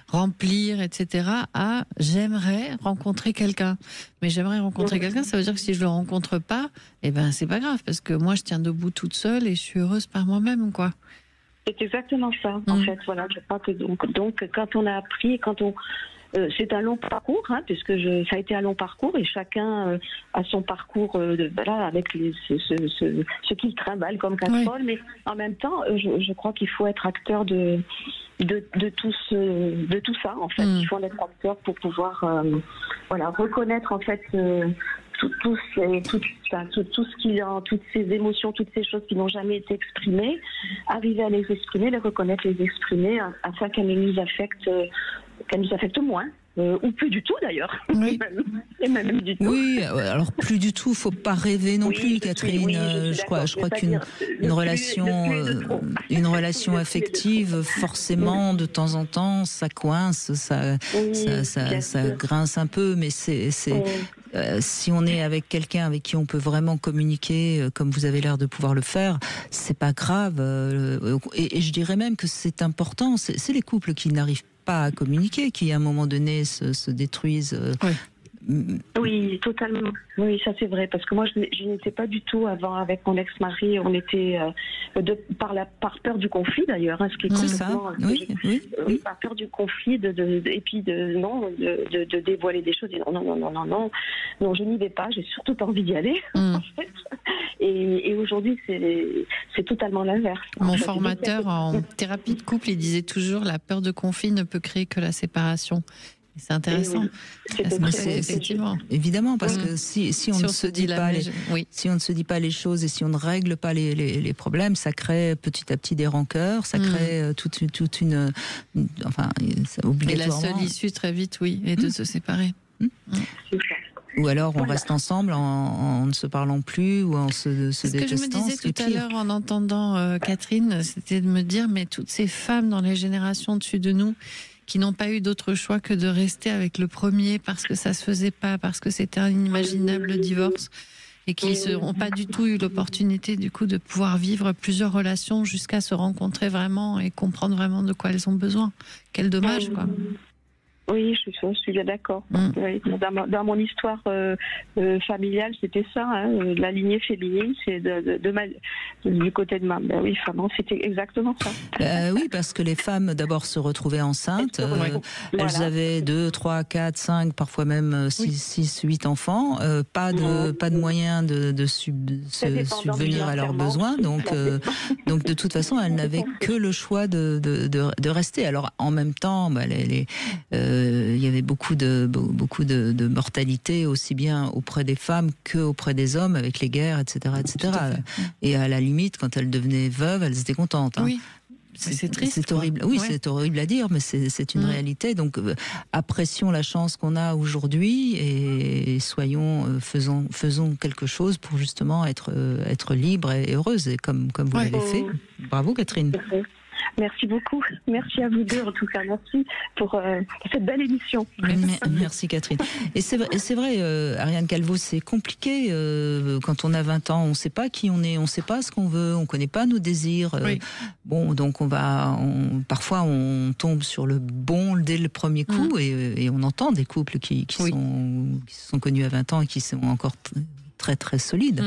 remplir, etc., à j'aimerais rencontrer quelqu'un. Mais j'aimerais rencontrer quelqu'un, ça veut dire que si je le rencontre pas, c'est pas grave, parce que moi je tiens debout toute seule et je suis heureuse par moi-même, quoi. C'est exactement ça, en fait. Voilà, je crois que donc quand on a appris, quand on c'est un long parcours, puisque ça a été un long parcours et chacun a son parcours avec ce qu'il trimballe comme casserole. Mais en même temps, je crois qu'il faut être acteur de tout ça, en fait. Il faut en être acteur pour pouvoir reconnaître, en fait, tout ce qu'il a, toutes ces émotions, toutes ces choses qui n'ont jamais été exprimées, arriver à les exprimer, les reconnaître, les exprimer, afin qu'elles nous affectent moins. Ou plus du tout d'ailleurs. Oui. Et même du tout. Oui, alors plus du tout, faut pas rêver non plus, Catherine. Je crois qu'une relation affective, forcément, de temps en temps, ça coince, ça grince un peu, mais si on est avec quelqu'un avec qui on peut vraiment communiquer, comme vous avez l'air de pouvoir le faire, c'est pas grave. Et je dirais même que c'est important. C'est les couples qui n'arrivent pas à communiquer, qui à un moment donné se détruisent. Oui, totalement. Oui, ça c'est vrai, parce que moi je n'étais pas du tout avant avec mon ex-mari. On était par peur du conflit d'ailleurs, ce qui est complètement. Oui, par peur du conflit, et puis de dévoiler des choses. Non, je n'y vais pas. J'ai surtout pas envie d'y aller. En fait. Et aujourd'hui, c'est totalement l'inverse. Mon formateur en thérapie de couple, il disait toujours la peur de conflit ne peut créer que la séparation. C'est intéressant. Effectivement. Évidemment, parce que si on ne se dit pas les choses et si on ne règle pas les problèmes, ça crée petit à petit des rancœurs, ça crée toute une obligatoirement. Et la seule issue très vite, est de se séparer. Ou alors on reste ensemble en ne se parlant plus ou en se détestant. Ce que je me disais tout à l'heure en entendant Catherine, c'était de me dire, mais toutes ces femmes dans les générations au-dessus de nous qui n'ont pas eu d'autre choix que de rester avec le premier parce que ça se faisait pas, parce que c'était un inimaginable divorce, et qui n'ont pas du tout eu l'opportunité du coup de pouvoir vivre plusieurs relations jusqu'à se rencontrer vraiment et comprendre vraiment de quoi elles ont besoin. Quel dommage, quoi. Oui, je suis bien d'accord. Oui, dans mon histoire familiale, c'était ça, la lignée féminine, c'est du côté de ma mère. Oui, c'était exactement ça. Oui, parce que les femmes d'abord se retrouvaient enceintes, elles avaient 2, 3, 4, 5, parfois même 6, 8 enfants, pas de moyens de subvenir à leurs besoins, donc de toute façon, elles n'avaient que le choix de rester. Alors en même temps, il y avait beaucoup de mortalité aussi bien auprès des femmes qu'auprès des hommes avec les guerres, etc., etc. Et à la limite, quand elles devenaient veuves, elles étaient contentes. Oui. C'est triste. C'est horrible. Oui, c'est horrible à dire, mais c'est une réalité. Donc, apprécions la chance qu'on a aujourd'hui et faisons quelque chose pour justement être libre et heureuse, et comme vous l'avez fait. Bravo, Catherine. Merci beaucoup. Merci à vous deux, en tout cas. Merci pour cette belle émission. Merci, Catherine. Et c'est vrai, Ariane Calvo, c'est compliqué quand on a 20 ans. On ne sait pas qui on est, on ne sait pas ce qu'on veut, on ne connaît pas nos désirs. Bon, donc parfois on tombe sur le bon dès le premier coup et on entend des couples qui se sont connus à 20 ans et qui sont encore très très solides.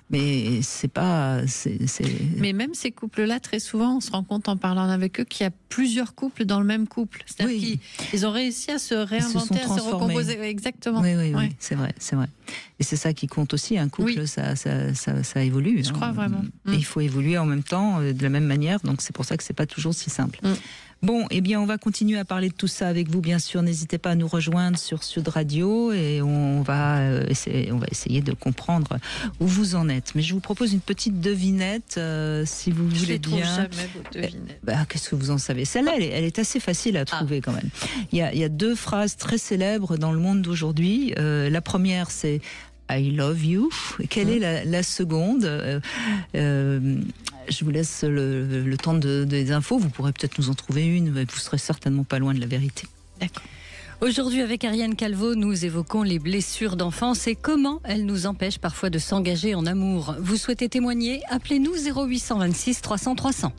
Mais c'est pas. Mais même ces couples-là, très souvent, on se rend compte en parlant avec eux qu'il y a plusieurs couples dans le même couple. C'est-à-dire qu'ils ont réussi à se réinventer, à se recomposer. Exactement. Oui, c'est vrai. Et c'est ça qui compte aussi. Un couple, ça évolue. Je crois vraiment. Et il faut évoluer en même temps, de la même manière. Donc c'est pour ça que c'est pas toujours si simple. Bon, eh bien, on va continuer à parler de tout ça avec vous, bien sûr. N'hésitez pas à nous rejoindre sur Sud Radio et on va essayer de comprendre où vous en êtes. Mais je vous propose une petite devinette, si vous voulez bien. Je ne trouve jamais vos devinettes. Qu'est-ce que vous en savez? Celle-là, elle est assez facile à trouver quand même. Il y a 2 phrases très célèbres dans le monde d'aujourd'hui. La première, c'est I love you. Quelle est la seconde? Je vous laisse le temps des infos. Vous pourrez peut-être nous en trouver une, mais vous serez certainement pas loin de la vérité. D'accord. Aujourd'hui, avec Ariane Calvo, nous évoquons les blessures d'enfance et comment elles nous empêchent parfois de s'engager en amour. Vous souhaitez témoigner? Appelez-nous 0826 300 300.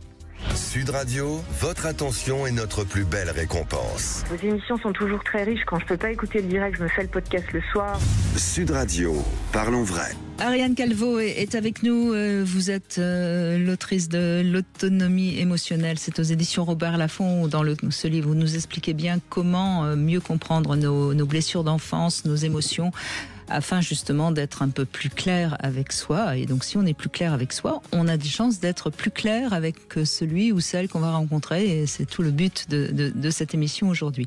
Sud Radio, votre attention est notre plus belle récompense. Vos émissions sont toujours très riches. Quand je peux pas écouter le direct, je me fais le podcast le soir. Sud Radio, parlons vrai. Ariane Calvo est avec nous. Vous êtes l'autrice de l'autonomie émotionnelle. C'est aux éditions Robert Laffont. Dans ce livre, vous nous expliquez bien comment mieux comprendre nos blessures d'enfance, nos émotions, afin justement d'être un peu plus clair avec soi. Et donc si on est plus clair avec soi, on a des chances d'être plus clair avec celui ou celle qu'on va rencontrer. Et c'est tout le but de cette émission aujourd'hui.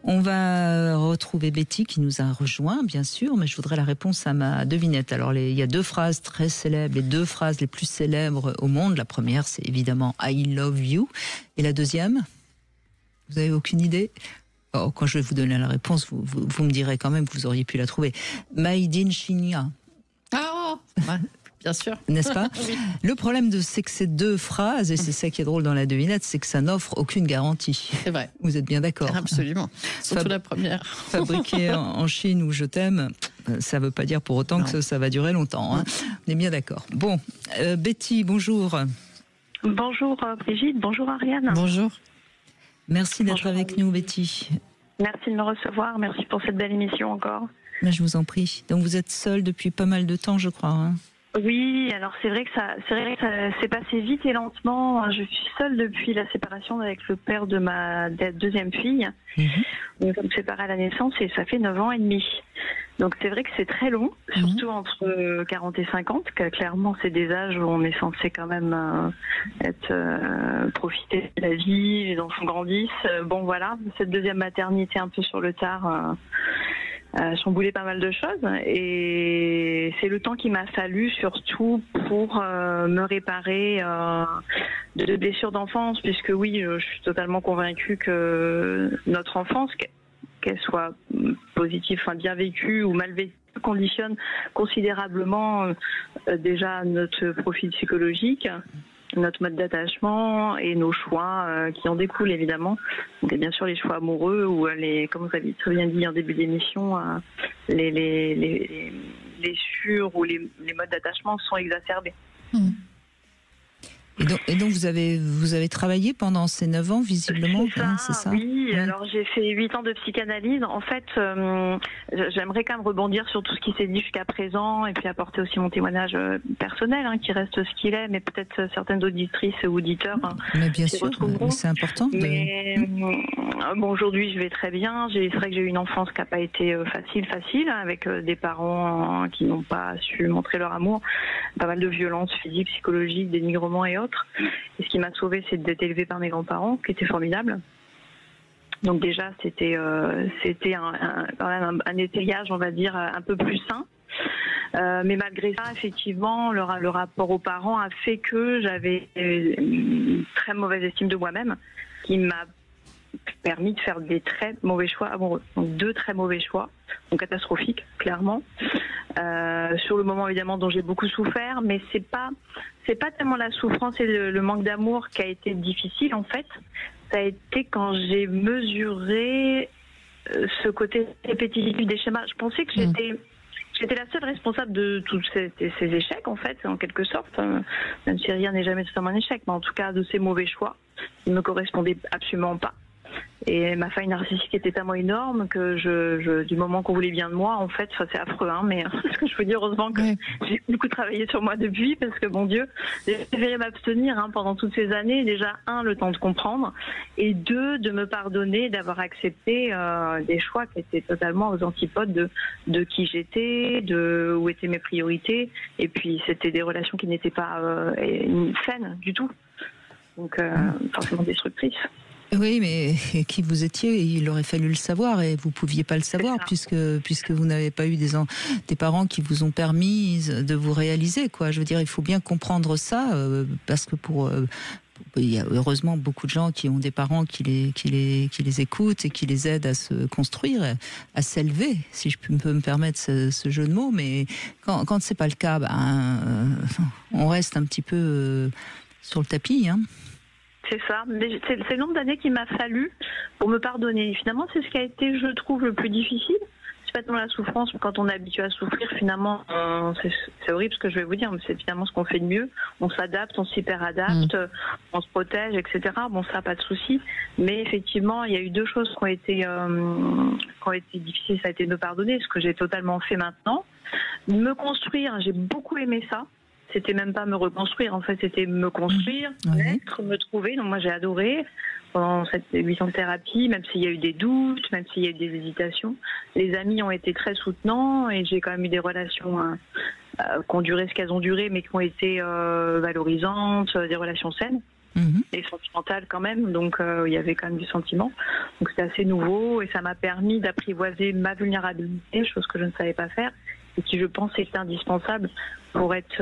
On va retrouver Betty qui nous a rejoint, bien sûr, mais je voudrais la réponse à ma devinette. Alors il y a deux phrases très célèbres, les deux phrases les plus célèbres au monde. La première, c'est évidemment « I love you ». Et la deuxième, vous avez aucune idée ? Oh, quand je vais vous donner la réponse, vous me direz quand même que vous auriez pu la trouver. Made in China. Ah, ouais, bien sûr. N'est-ce pas? Oui. Le problème, c'est que ces deux phrases, et c'est ça qui est drôle dans la devinette, c'est que ça n'offre aucune garantie. C'est vrai. Vous êtes bien d'accord? Absolument. Surtout la première. Fabriqué en Chine ou je t'aime, ça ne veut pas dire pour autant que ça va durer longtemps. Hein. On est bien d'accord. Bon, Betty, bonjour. Bonjour Brigitte, bonjour Ariane. Bonjour. Merci d'être avec nous, Betty. Merci de me recevoir, merci pour cette belle émission encore. Mais je vous en prie. Donc vous êtes seule depuis pas mal de temps, je crois. Hein. Oui, alors c'est vrai que ça s'est passé vite et lentement. Je suis seule depuis la séparation avec le père de ma deuxième fille. Nous sommes séparés à la naissance et ça fait 9 ans et demi. Donc c'est vrai que c'est très long, surtout entre 40 et 50, car clairement c'est des âges où on est censé quand même profiter de la vie, les enfants grandissent. Bon voilà, cette deuxième maternité un peu sur le tard chamboulé pas mal de choses et c'est le temps qu'il m'a fallu surtout pour me réparer de blessures d'enfance, puisque oui, je suis totalement convaincue que notre enfance, qu'elle soit positive, enfin bien vécue ou mal vécue, conditionne considérablement déjà notre profil psychologique, notre mode d'attachement et nos choix qui en découlent évidemment. Donc, et bien sûr les choix amoureux ou comme vous avez très bien dit en début d'émission, les blessures ou les modes d'attachement sont exacerbés. Et donc vous avez travaillé pendant ces 9 ans visiblement, c'est ça, oui. Alors j'ai fait 8 ans de psychanalyse. En fait, j'aimerais quand même rebondir sur tout ce qui s'est dit jusqu'à présent et puis apporter aussi mon témoignage personnel, qui reste ce qu'il est, mais peut-être certaines auditrices ou auditeurs mais bien sûr, c'est important. Mais bon, aujourd'hui je vais très bien. C'est vrai que j'ai eu une enfance qui n'a pas été facile, avec des parents qui n'ont pas su montrer leur amour, pas mal de violences physiques, psychologiques, dénigrements et autres. Et ce qui m'a sauvée, c'est d'être élevée par mes grands-parents, qui étaient formidables. Donc déjà, c'était quand même un étayage, on va dire, un peu plus sain. Mais malgré ça, effectivement, le rapport aux parents a fait que j'avais une très mauvaise estime de moi-même, qui m'a permis de faire des très mauvais choix amoureux. Donc 2 très mauvais choix, donc catastrophiques, clairement. Sur le moment évidemment dont j'ai beaucoup souffert, mais c'est pas tellement la souffrance et le manque d'amour qui a été difficile en fait. Ça a été quand j'ai mesuré ce côté répétitif des schémas. Je pensais que j'étais la seule responsable de tous ces échecs en fait, en quelque sorte. Même si rien n'est jamais totalement un échec, mais en tout cas de ces mauvais choix qui ne me correspondaient absolument pas. Et ma faille narcissique était tellement énorme que du moment qu'on voulait bien de moi, en fait, c'est affreux, mais ce que je veux dire, heureusement que j'ai beaucoup travaillé sur moi depuis, parce que bon Dieu, j'ai préféré m'abstenir pendant toutes ces années. Déjà, 1, le temps de comprendre, et 2, de me pardonner d'avoir accepté des choix qui étaient totalement aux antipodes de qui j'étais, de où étaient mes priorités, et puis c'était des relations qui n'étaient pas saines du tout, donc forcément destructrices. Oui, mais qui vous étiez, il aurait fallu le savoir et vous pouviez pas le savoir puisque vous n'avez pas eu des parents qui vous ont permis de vous réaliser, quoi. Je veux dire, il faut bien comprendre ça parce que il y a heureusement beaucoup de gens qui ont des parents qui les écoutent et qui les aident à se construire, à s'élever, si je peux me permettre ce jeu de mots. Mais quand c'est pas le cas, on reste un petit peu sur le tapis, C'est ça, mais c'est le nombre d'années qu'il m'a fallu pour me pardonner. Finalement, c'est ce qui a été, je trouve, le plus difficile. C'est pas tellement la souffrance, quand on est habitué à souffrir, finalement, c'est horrible ce que je vais vous dire, mais c'est finalement ce qu'on fait de mieux. On s'adapte, on s'hyper-adapte, on se protège, etc. Bon, ça, pas de souci. Mais effectivement, il y a eu 2 choses qui ont été difficiles. Ça a été de me pardonner, ce que j'ai totalement fait maintenant. Me construire, j'ai beaucoup aimé ça. C'était même pas me reconstruire, en fait, c'était me construire, être, me trouver. Donc moi, j'ai adoré pendant cette 8 ans de thérapie, même s'il y a eu des doutes, même s'il y a eu des hésitations. Les amis ont été très soutenants et j'ai quand même eu des relations qui ont duré ce qu'elles ont duré, mais qui ont été valorisantes, des relations saines. Et sentimentales quand même, donc il y avait quand même du sentiment. Donc c'était assez nouveau et ça m'a permis d'apprivoiser ma vulnérabilité, chose que je ne savais pas faire et qui, je pense, est indispensable pour être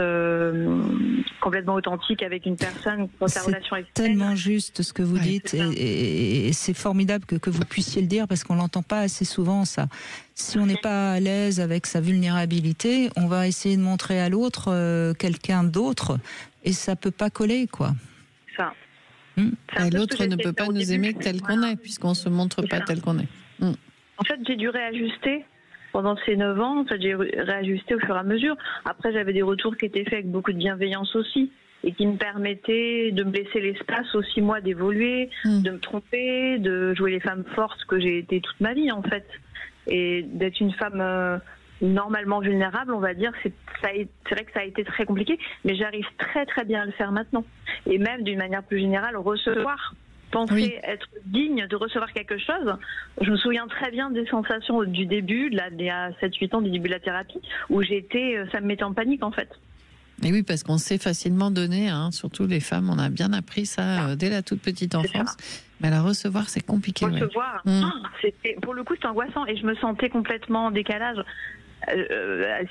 complètement authentique avec une personne dans sa relation avec elle. C'est tellement juste ce que vous dites et c'est formidable que vous puissiez le dire parce qu'on l'entend pas assez souvent, ça. Si on n'est pas à l'aise avec sa vulnérabilité, on va essayer de montrer à l'autre quelqu'un d'autre et ça peut pas coller, quoi. Ça. Et l'autre ne peut pas nous aimer tel qu'on est, puisqu'on ne se montre pas tel qu'on est. En fait, j'ai dû réajuster pendant ces 9 ans. En fait, j'ai réajusté au fur et à mesure. Après, j'avais des retours qui étaient faits avec beaucoup de bienveillance aussi et qui me permettaient de me laisser l'espace aussi, moi, d'évoluer, de me tromper, de jouer les femmes fortes que j'ai été toute ma vie, en fait. Et d'être une femme... normalement vulnérable, on va dire, c'est vrai que ça a été très compliqué, mais j'arrive très très bien à le faire maintenant. Et même d'une manière plus générale, recevoir, penser être digne de recevoir quelque chose. Je me souviens très bien des sensations du début, il y a 7-8 ans du début de la thérapie, où ça me mettait en panique en fait. Et oui, parce qu'on sait facilement donner, surtout les femmes, on a bien appris ça dès la toute petite enfance. Mais la recevoir, c'est compliqué. Recevoir, pour le coup, c'est angoissant et je me sentais complètement en décalage.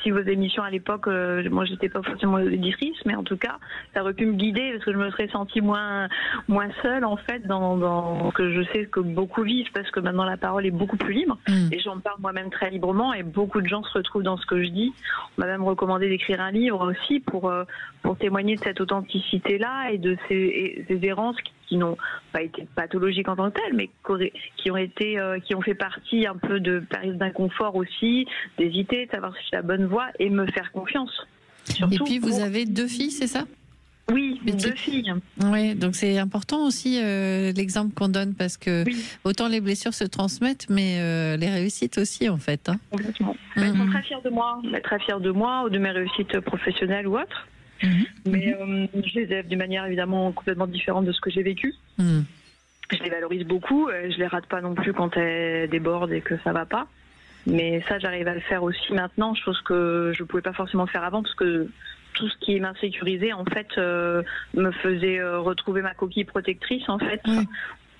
Si vos émissions à l'époque, moi j'étais pas forcément auditrice, mais en tout cas ça aurait pu me guider parce que je me serais sentie moins seule en fait dans que je sais que beaucoup vivent parce que maintenant la parole est beaucoup plus libre et j'en parle moi-même très librement et beaucoup de gens se retrouvent dans ce que je dis. On m'a même recommandé d'écrire un livre aussi pour témoigner de cette authenticité là et de ces errances qui n'ont pas été pathologiques en tant que telles, mais qui ont fait partie un peu de périodes d'inconfort aussi, d'hésiter, de savoir si c'est la bonne voie et me faire confiance. Surtout et puis vous avez 2 filles, c'est ça ? Oui, 2 filles. Oui, donc c'est important aussi l'exemple qu'on donne parce que autant les blessures se transmettent, mais les réussites aussi en fait. Complètement. Elles sont très fières de moi, ou de mes réussites professionnelles ou autres. Mais je les aime d'une manière évidemment complètement différente de ce que j'ai vécu. Je les valorise beaucoup, je les rate pas non plus quand elles débordent et que ça va pas. Mais ça, j'arrive à le faire aussi maintenant, chose que je pouvais pas forcément faire avant parce que tout ce qui m'insécurisait en fait me faisait retrouver ma coquille protectrice en fait.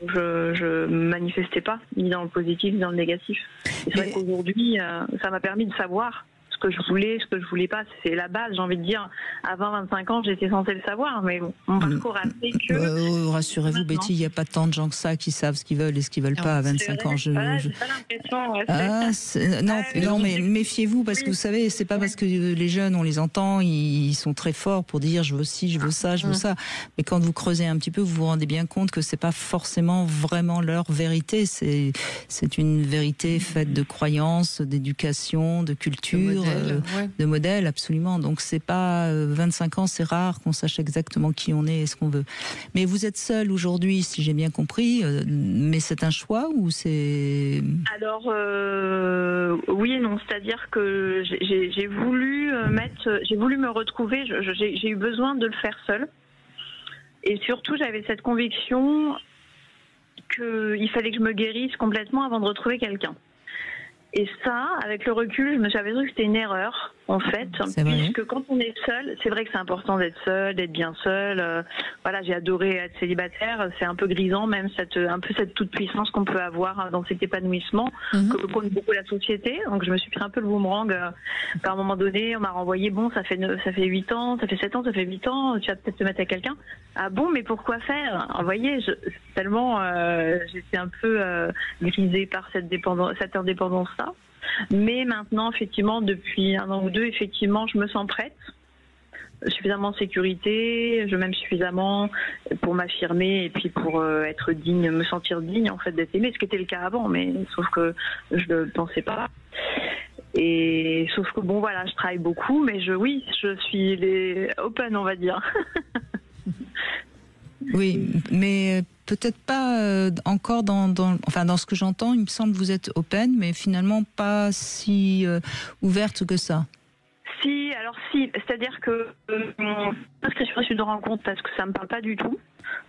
Je manifestais pas ni dans le positif ni dans le négatif. Et c'est vrai qu'aujourd'hui, ça m'a permis de savoir ce que je voulais pas, c'est la base, j'ai envie de dire. À 20-25 ans, j'étais censée le savoir, mais bon, mon parcours a fait que... rassurez-vous, Betty, il n'y a pas tant de gens que ça qui savent ce qu'ils veulent et ce qu'ils veulent pas à 25 ans. J'ai pas l'impression. Non, mais méfiez-vous, parce que vous savez, c'est pas parce que les jeunes, on les entend, ils sont très forts pour dire je veux ci, je veux ça, je veux ça. Mais quand vous creusez un petit peu, vous vous rendez bien compte que c'est pas forcément vraiment leur vérité. C'est une vérité faite de croyances, d'éducation, de culture. De modèle, absolument. Donc c'est pas 25 ans, c'est rare qu'on sache exactement qui on est et ce qu'on veut. Mais vous êtes seule aujourd'hui, si j'ai bien compris, mais c'est un choix ou c'est... Alors oui et non, c'est-à-dire que j'ai voulu me retrouver, j'ai eu besoin de le faire seule. Et surtout, j'avais cette conviction qu'il fallait que je me guérisse complètement avant de retrouver quelqu'un. Et ça, avec le recul, je me suis aperçue que c'était une erreur, en fait, puisque quand on est seul, c'est vrai que c'est important d'être seul, d'être bien seul. Voilà, j'ai adoré être célibataire. C'est un peu grisant, même un peu cette toute puissance qu'on peut avoir dans cet épanouissement que compte beaucoup la société. Donc je me suis pris un peu le boomerang. À un moment donné, on m'a renvoyé, bon, ça fait 8 ans, ça fait 7 ans, ça fait 8 ans, tu vas peut-être te mettre à quelqu'un. Ah bon, mais pourquoi faire? Alors, vous voyez, tellement j'étais un peu grisée par cette indépendance-là. Mais maintenant, effectivement, depuis 1 an ou 2, effectivement, je me sens prête, suffisamment en sécurité, je m'aime suffisamment pour m'affirmer et puis pour être digne, me sentir digne en fait d'être aimée, ce qui était le cas avant, mais sauf que je ne le pensais pas. Et sauf que bon, voilà, je travaille beaucoup, mais je suis open, on va dire. Oui, mais peut-être pas encore dans ce que j'entends, il me semble que vous êtes open, mais finalement pas si ouverte que ça. si, c'est-à-dire que inscription sur de rencontre parce que ça me parle pas du tout.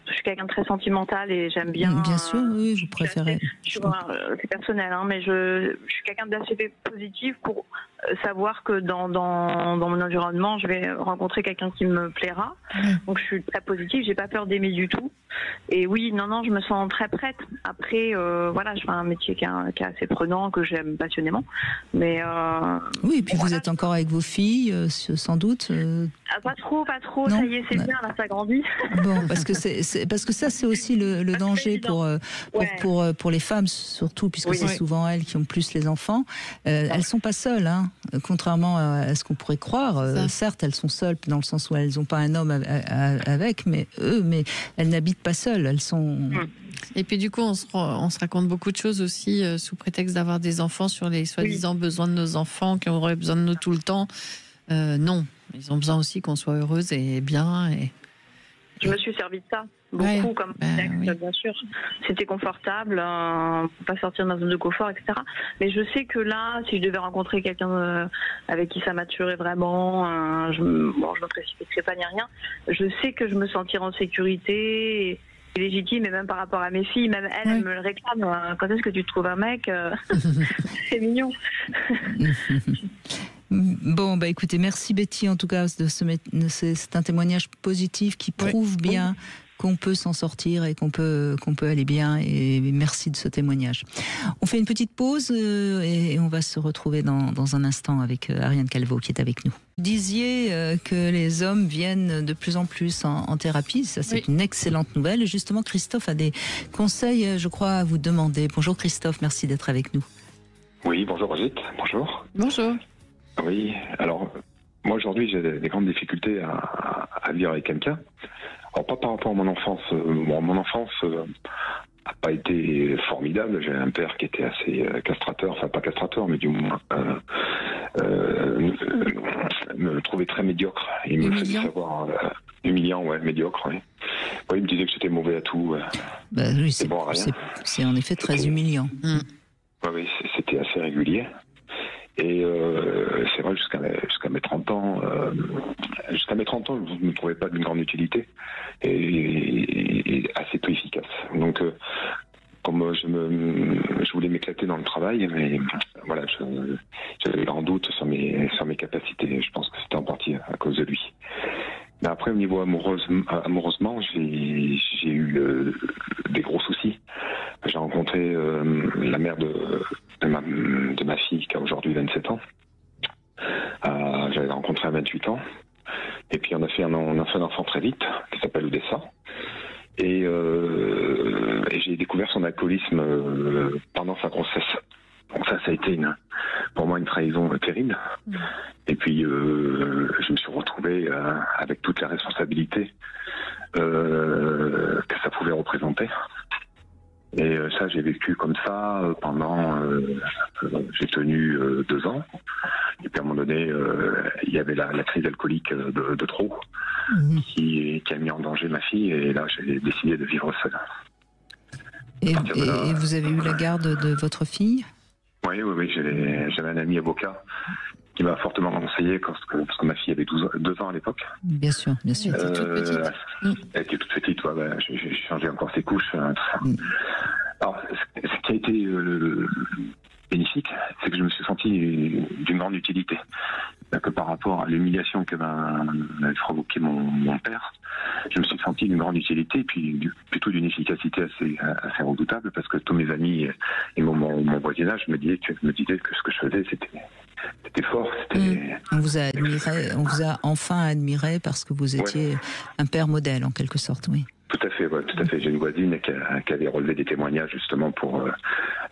Je suis quelqu'un de très sentimental et j'aime bien. Bien sûr, oui, vous préférez. C'est personnel, hein, mais je suis quelqu'un d'assez positif pour savoir que dans mon environnement, je vais rencontrer quelqu'un qui me plaira. Donc je suis très positive, j'ai pas peur d'aimer du tout. Et oui, non, je me sens très prête. Après, voilà, je fais un métier qui est assez prenant, que j'aime passionnément. Mais oui, et puis vous êtes encore avec vos filles, sans doute. Pas trop. Non, ça y est, c'est bien, là, ça grandit. Bon, parce que ça, c'est aussi le danger pour les femmes, surtout, puisque c'est souvent elles qui ont plus les enfants. Elles sont pas seules, hein, contrairement à ce qu'on pourrait croire. Certes, elles sont seules dans le sens où elles n'ont pas un homme avec, mais elles n'habitent pas seules. Elles sont. Et puis du coup, on se raconte beaucoup de choses aussi sous prétexte d'avoir des enfants sur les soi-disant besoins de nos enfants qui auraient besoin de nous tout le temps. Non, ils ont besoin aussi qu'on soit heureuse et bien. Je me suis servi de ça beaucoup comme contexte, bien sûr. C'était confortable, pas sortir de ma zone de confort, etc. Mais je sais que là, si je devais rencontrer quelqu'un avec qui ça maturait vraiment, je me précipiterais pas ni rien. Je sais que je me sentirais en sécurité. Légitime, et même par rapport à mes filles, même elles me le réclament. Quand est-ce que tu trouves un mec C'est mignon. Bon, écoutez, merci Betty en tout cas c'est un témoignage positif qui prouve bien qu'on peut s'en sortir et qu'on peut aller bien, et merci de ce témoignage. On fait une petite pause et on va se retrouver dans un instant avec Ariane Calvo qui est avec nous. Vous disiez que les hommes viennent de plus en plus en thérapie, ça c'est une excellente nouvelle. Et justement, Christophe a des conseils, je crois, à vous demander. Bonjour Christophe, merci d'être avec nous. Oui, bonjour Brigitte, bonjour. Bonjour. Oui, alors moi aujourd'hui j'ai des grandes difficultés à vivre avec quelqu'un. Alors pas par rapport à mon enfance. Mon enfance n'a pas été formidable. J'ai un père qui était assez castrateur, enfin pas castrateur, mais du moins me trouvait très médiocre. Il me faisait savoir humiliant, médiocre. Oui. Il me disait que j'étais mauvais à tout. Oui, c'est en effet très humiliant. Oui, c'était assez régulier. Et c'est vrai, jusqu'à mes 30 ans, je ne me trouvais pas d'une grande utilité et assez peu efficace. Donc, comme je voulais m'éclater dans le travail, mais voilà, j'avais grand doute sur mes capacités. Je pense que c'était en partie à cause de lui. Mais après, au niveau amoureusement, j'ai eu des gros soucis. J'ai rencontré la mère de ma fille qui a aujourd'hui 27 ans. J'avais rencontré à 28 ans. Et puis on a fait un enfant très vite, qui s'appelle Odessa. Et j'ai découvert son alcoolisme pendant sa grossesse. Donc ça a été pour moi une trahison terrible. Et puis je me suis retrouvé avec toute la responsabilité que ça pouvait représenter. Et ça, j'ai vécu comme ça pendant... j'ai tenu 2 ans. Et puis à un moment donné, il y avait la crise alcoolique de trop qui a mis en danger ma fille. Et là, j'ai décidé de vivre seul. Et vous avez eu la garde de votre fille ? Oui. J'avais un ami avocat qui m'a fortement conseillé parce que ma fille avait 2 ans à l'époque. Bien sûr. Elle était toute petite. Elle était toute petite, j'ai changé encore ses couches, tout ça. Alors, ce qui a été bénéfique, c'est que je me suis senti d'une grande utilité. Que par rapport à l'humiliation que m'avait provoqué mon père, je me suis senti d'une grande utilité, et puis plutôt d'une efficacité assez redoutable, parce que tous mes amis et mon voisinage me disaient que ce que je faisais, c'était fort. On vous a enfin admiré parce que vous étiez un père modèle, en quelque sorte, oui. Tout à fait. J'ai une voisine qui avait relevé des témoignages justement pour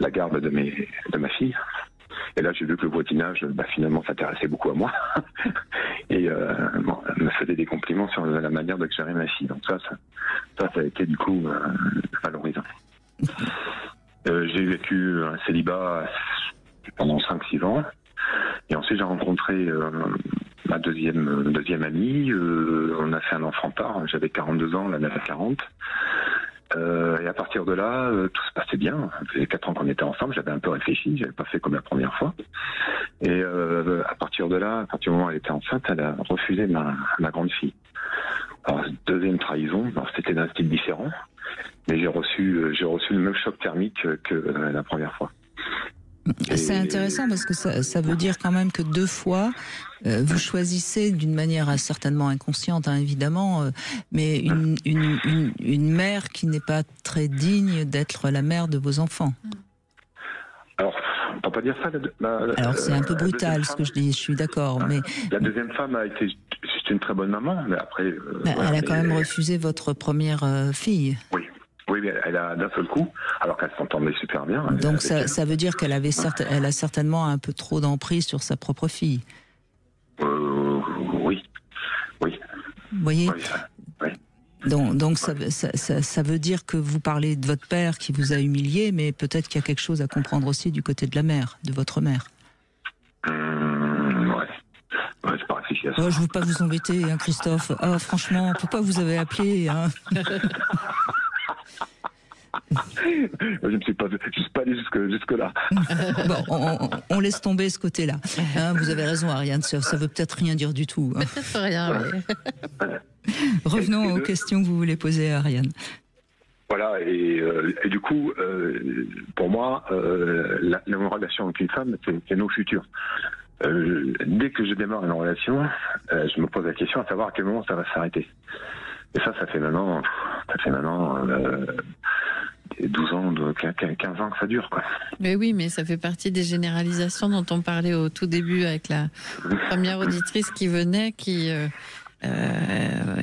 la garde de ma fille. Et là, j'ai vu que le voisinage, finalement, s'intéressait beaucoup à moi. Et me faisait des compliments sur la manière de gérer ma fille. Donc ça a été du coup valorisant. J'ai vécu un célibat pendant 5-6 ans. Et ensuite, j'ai rencontré ma deuxième amie. On a fait un enfant tard. J'avais 42 ans, elle en avait 40. Et à partir de là, tout se passait bien. Ça faisait 4 ans qu'on était ensemble, j'avais un peu réfléchi, j'avais pas fait comme la première fois. Et à partir de là, à partir du moment où elle était enceinte, elle a refusé ma grande fille. Alors, deuxième trahison, alors, c'était d'un style différent, mais j'ai reçu le même choc thermique que la première fois. C'est intéressant parce que ça veut dire quand même que 2 fois, vous choisissez d'une manière certainement inconsciente, hein, évidemment, mais une mère qui n'est pas très digne d'être la mère de vos enfants. Alors, on peut pas dire ça. Alors c'est un peu brutal ce que je dis, je suis d'accord, mais la deuxième femme c'est une très bonne maman, mais après. Elle a quand même refusé votre première fille. Oui, mais elle a d'un seul coup, alors qu'elle s'entendait super bien. Donc ça veut dire qu'elle elle a certainement un peu trop d'emprise sur sa propre fille. Oui. Vous voyez. Oui. Donc ça veut dire que vous parlez de votre père qui vous a humilié, mais peut-être qu'il y a quelque chose à comprendre aussi du côté de la mère, de votre mère. Ouais, j'ai pas réfléchi à ça. Je veux pas vous embêter, hein, Christophe. Franchement, pourquoi vous avez appelé, hein? Je ne suis pas allé jusque là. Bon, on laisse tomber ce côté-là. Hein, vous avez raison, Ariane, ça veut peut-être rien dire du tout. Hein. Peut-être rien, mais... Revenons aux questions que vous voulez poser à Ariane. Voilà, et du coup, pour moi, la relation avec une femme, c'est nos futurs. Dès que je démarre une relation, je me pose la question à savoir à quel moment ça va s'arrêter. Et ça fait maintenant 12 ans, 15 ans que ça dure, quoi. Mais oui, mais ça fait partie des généralisations dont on parlait au tout début avec la première auditrice qui venait, qui...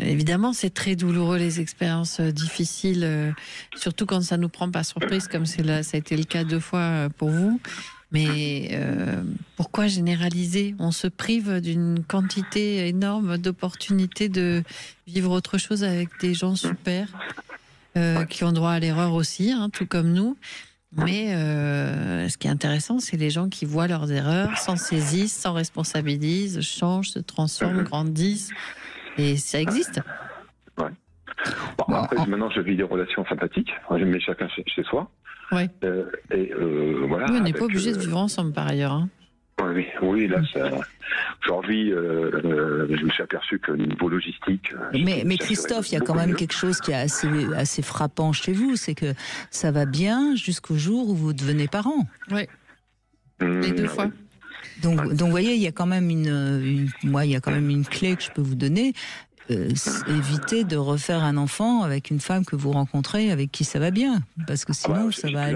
évidemment, c'est très douloureux, les expériences difficiles, surtout quand ça nous prend par surprise, comme ça a été le cas 2 fois pour vous. Mais pourquoi généraliser? On se prive d'une quantité énorme d'opportunités de vivre autre chose avec des gens super, qui ont droit à l'erreur aussi, hein, tout comme nous. Mais ce qui est intéressant, c'est les gens qui voient leurs erreurs, s'en saisissent, s'en responsabilisent, changent, se transforment, grandissent. Et ça existe. Ouais. Bon, après, maintenant, je vis des relations sympathiques. Je mets chacun chez soi. Ouais. Voilà. Oui, on n'est pas obligé de vivre ensemble, par ailleurs. Hein. Oui, là, aujourd'hui, je me suis aperçu que niveau logistique... Mais Christophe, il y a quand même quelque chose qui est assez frappant chez vous, c'est que ça va bien jusqu'au jour où vous devenez parents. Oui, les 2 fois. Donc, vous voyez, il y a quand même une clé que je peux vous donner. Évitez de refaire un enfant avec une femme que vous rencontrez, avec qui ça va bien, parce que sinon ça va...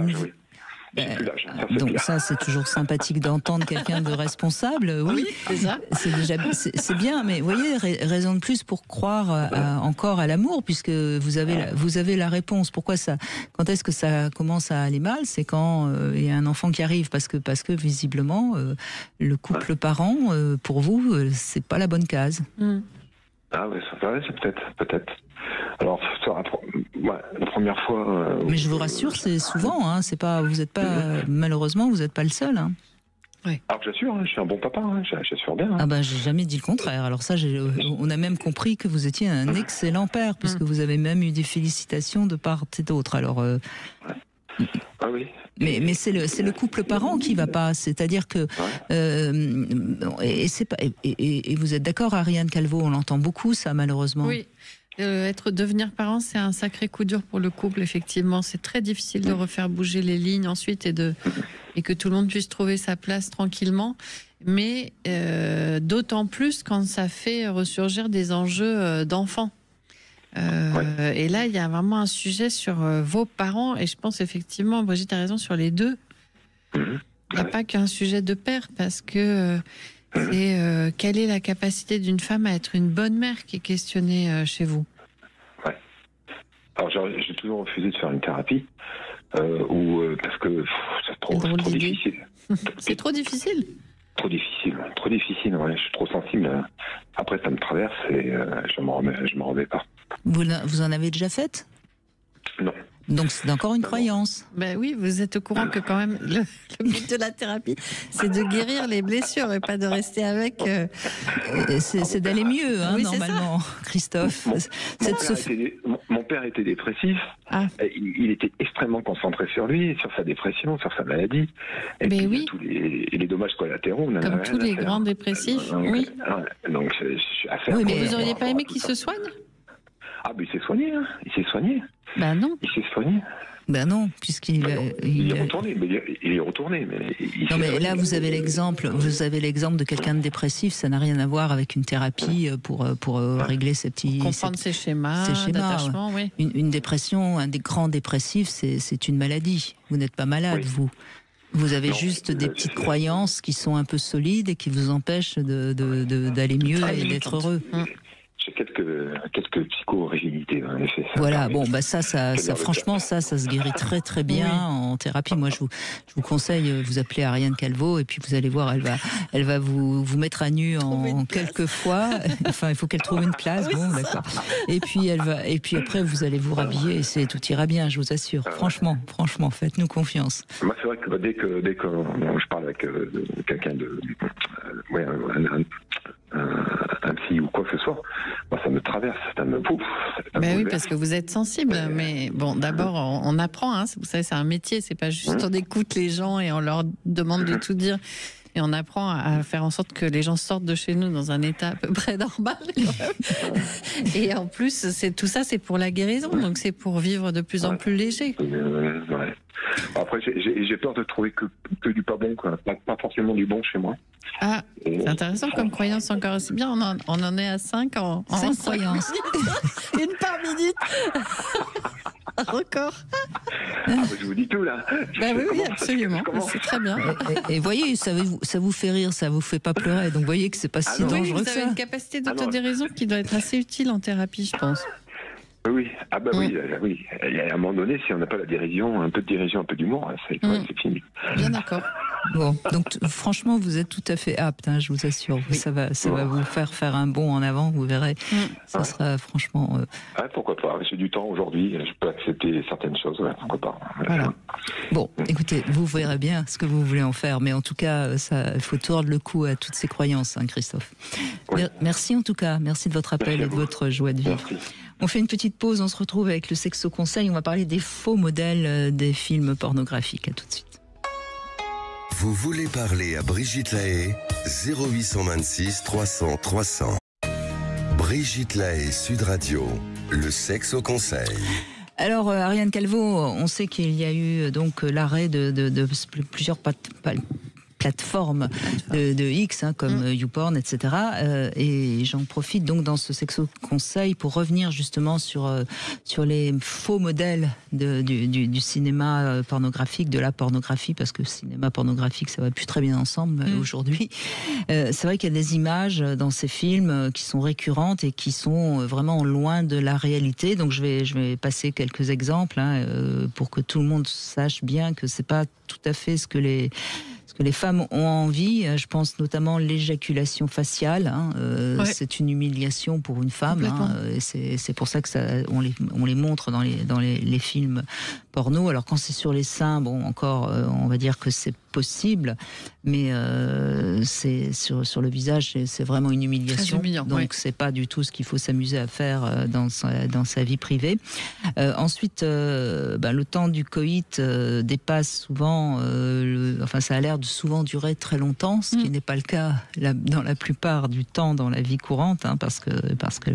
Donc ça, c'est toujours sympathique d'entendre quelqu'un de responsable. Oui, c'est ça. C'est bien, mais vous voyez, raison de plus pour croire encore à l'amour, puisque vous avez la réponse. Pourquoi ça? Quand est-ce que ça commence à aller mal? C'est quand il y a un enfant qui arrive, parce que visiblement le couple parent pour vous, c'est pas la bonne case. Ah oui, c'est peut-être. Alors, la première fois... Mais je vous rassure, c'est souvent, hein, malheureusement, vous n'êtes pas le seul. Hein. Ouais. Alors j'assure, hein, je suis un bon papa, hein, j'assure bien. Hein. Ah ben, j'ai jamais dit le contraire. Alors ça, on a même compris que vous étiez un excellent père, puisque vous avez même eu des félicitations de part et d'autre. Alors... Ah oui. Mais c'est le couple parent qui va pas, c'est-à-dire que et vous êtes d'accord, Ariane Calvo, on l'entend beaucoup ça, malheureusement. Oui. Devenir parent, c'est un sacré coup dur pour le couple, effectivement. C'est très difficile de refaire bouger les lignes ensuite et que tout le monde puisse trouver sa place tranquillement. Mais d'autant plus quand ça fait ressurgir des enjeux d'enfants. Et là, il y a vraiment un sujet sur vos parents, et je pense effectivement, Brigitte a raison, sur les 2. Il n'y a pas qu'un sujet de père, parce que c'est quelle est la capacité d'une femme à être une bonne mère qui est questionnée chez vous. Ouais. Alors j'ai toujours refusé de faire une thérapie, parce que c'est trop difficile. C'est trop difficile. Trop difficile, ouais. Je suis trop sensible. Après, ça me traverse et je m'en remets pas. Vous en avez déjà fait? Non. Donc c'est encore une croyance. Ben oui, vous êtes au courant que quand même le but de la thérapie, c'est de guérir les blessures et pas de rester avec. C'est d'aller mieux, hein, oui, normalement, Christophe. Mon père était dépressif. Ah. Il était extrêmement concentré sur lui, sur sa dépression, sur sa maladie. Et mais puis, oui. tous les dommages collatéraux. Comme tous les grands dépressifs, oui. Donc je suis assez. Oui, mais vous n'auriez pas aimé qu'il se soigne? Ah, mais il s'est soigné, hein. Il s'est soigné. Ben non. Il s'est soigné. Ben non, puisqu'il il est retourné. Il est retourné. Non, mais là, vous avez l'exemple de quelqu'un de dépressif. Ça n'a rien à voir avec une thérapie pour régler ces petits. Comprendre ses schémas d'attachement, oui. Une dépression, un des grands dépressifs, c'est une maladie. Vous n'êtes pas malade, vous. Vous avez juste des petites croyances qui sont un peu solides et qui vous empêchent d'aller mieux et d'être heureux. J'ai quelques psychorigidités, en effet. Voilà, bon, bah ça franchement, ça se guérit très très bien en thérapie. Moi, je vous conseille, vous appelez Ariane Calvo et puis vous allez voir, elle va vous mettre à nu en quelques fois. Enfin, il faut qu'elle trouve une place, bon, d'accord. Et puis après, vous allez vous rhabiller et tout ira bien, je vous assure. Franchement, faites-nous confiance. Moi, c'est vrai que dès que je parle avec quelqu'un un psy ou quoi que ce soit, moi, ça me traverse, ça me pouf. Ben oui, parce que vous êtes sensible. Mais bon, d'abord, on apprend. Hein, vous savez, c'est un métier. C'est pas juste on écoute les gens et on leur demande de tout dire. Et on apprend à faire en sorte que les gens sortent de chez nous dans un état à peu près normal. Et en plus, tout ça, c'est pour la guérison. Donc, c'est pour vivre de plus en plus léger. Ouais. Après, j'ai peur de trouver que du pas bon, quoi. Pas forcément du bon chez moi. Ah, c'est intéressant comme croyance encore. C'est bien, on en est à 5 en 5 croyances. Une par minute. Record. Je vous dis tout, là. Oui, absolument. C'est très bien. Et voyez, ça vous fait rire, ça vous fait pas pleurer. Donc, voyez que c'est pas si dangereux que ça. Vous avez une capacité d'autodérision qui doit être assez utile en thérapie, je pense. Oui, oui. Et à un moment donné, si on n'a pas la dérision, un peu de dérision, un peu d'humour, c'est fini. Bien d'accord. Bon, donc franchement, vous êtes tout à fait apte, hein, je vous assure. Ça va vous faire un bond en avant, vous verrez. Ça sera franchement. Pourquoi pas? J'ai du temps aujourd'hui, je peux accepter certaines choses. Pourquoi pas? Voilà. Bon, écoutez, vous verrez bien ce que vous voulez en faire, mais en tout cas, il faut tordre le cou à toutes ces croyances, hein, Christophe. Oui. Merci en tout cas, merci de votre appel et de votre joie de vivre. Merci. On fait une petite pause, on se retrouve avec le Sexo Conseil. On va parler des faux modèles des films pornographiques. À tout de suite. Vous voulez parler à Brigitte Lahaie, 0826 300 300. Brigitte Lahaie, Sud Radio, le Sexo Conseil. Alors, Ariane Calvo, on sait qu'il y a eu donc l'arrêt de plusieurs plateformes de X, hein, comme YouPorn, etc. Et j'en profite donc dans ce Sexo Conseil pour revenir justement sur les faux modèles du cinéma pornographique, de la pornographie, parce que cinéma pornographique, ça va plus très bien ensemble aujourd'hui. C'est vrai qu'il y a des images dans ces films qui sont récurrentes et qui sont vraiment loin de la réalité. Donc je vais passer quelques exemples pour que tout le monde sache bien que c'est pas tout à fait ce que les femmes ont envie. Je pense notamment l'éjaculation faciale. C'est une humiliation pour une femme. C'est pour ça que on les montre dans les films porno. Alors quand c'est sur les seins, bon, encore, on va dire que c'est possible, mais c'est sur le visage, c'est vraiment une humiliation. Humiliant, donc c'est pas du tout ce qu'il faut s'amuser à faire dans sa vie privée. Ensuite, le temps du coït dépasse souvent. Ça a l'air de souvent durer très longtemps, ce qui n'est pas le cas dans la plupart du temps dans la vie courante, hein, parce que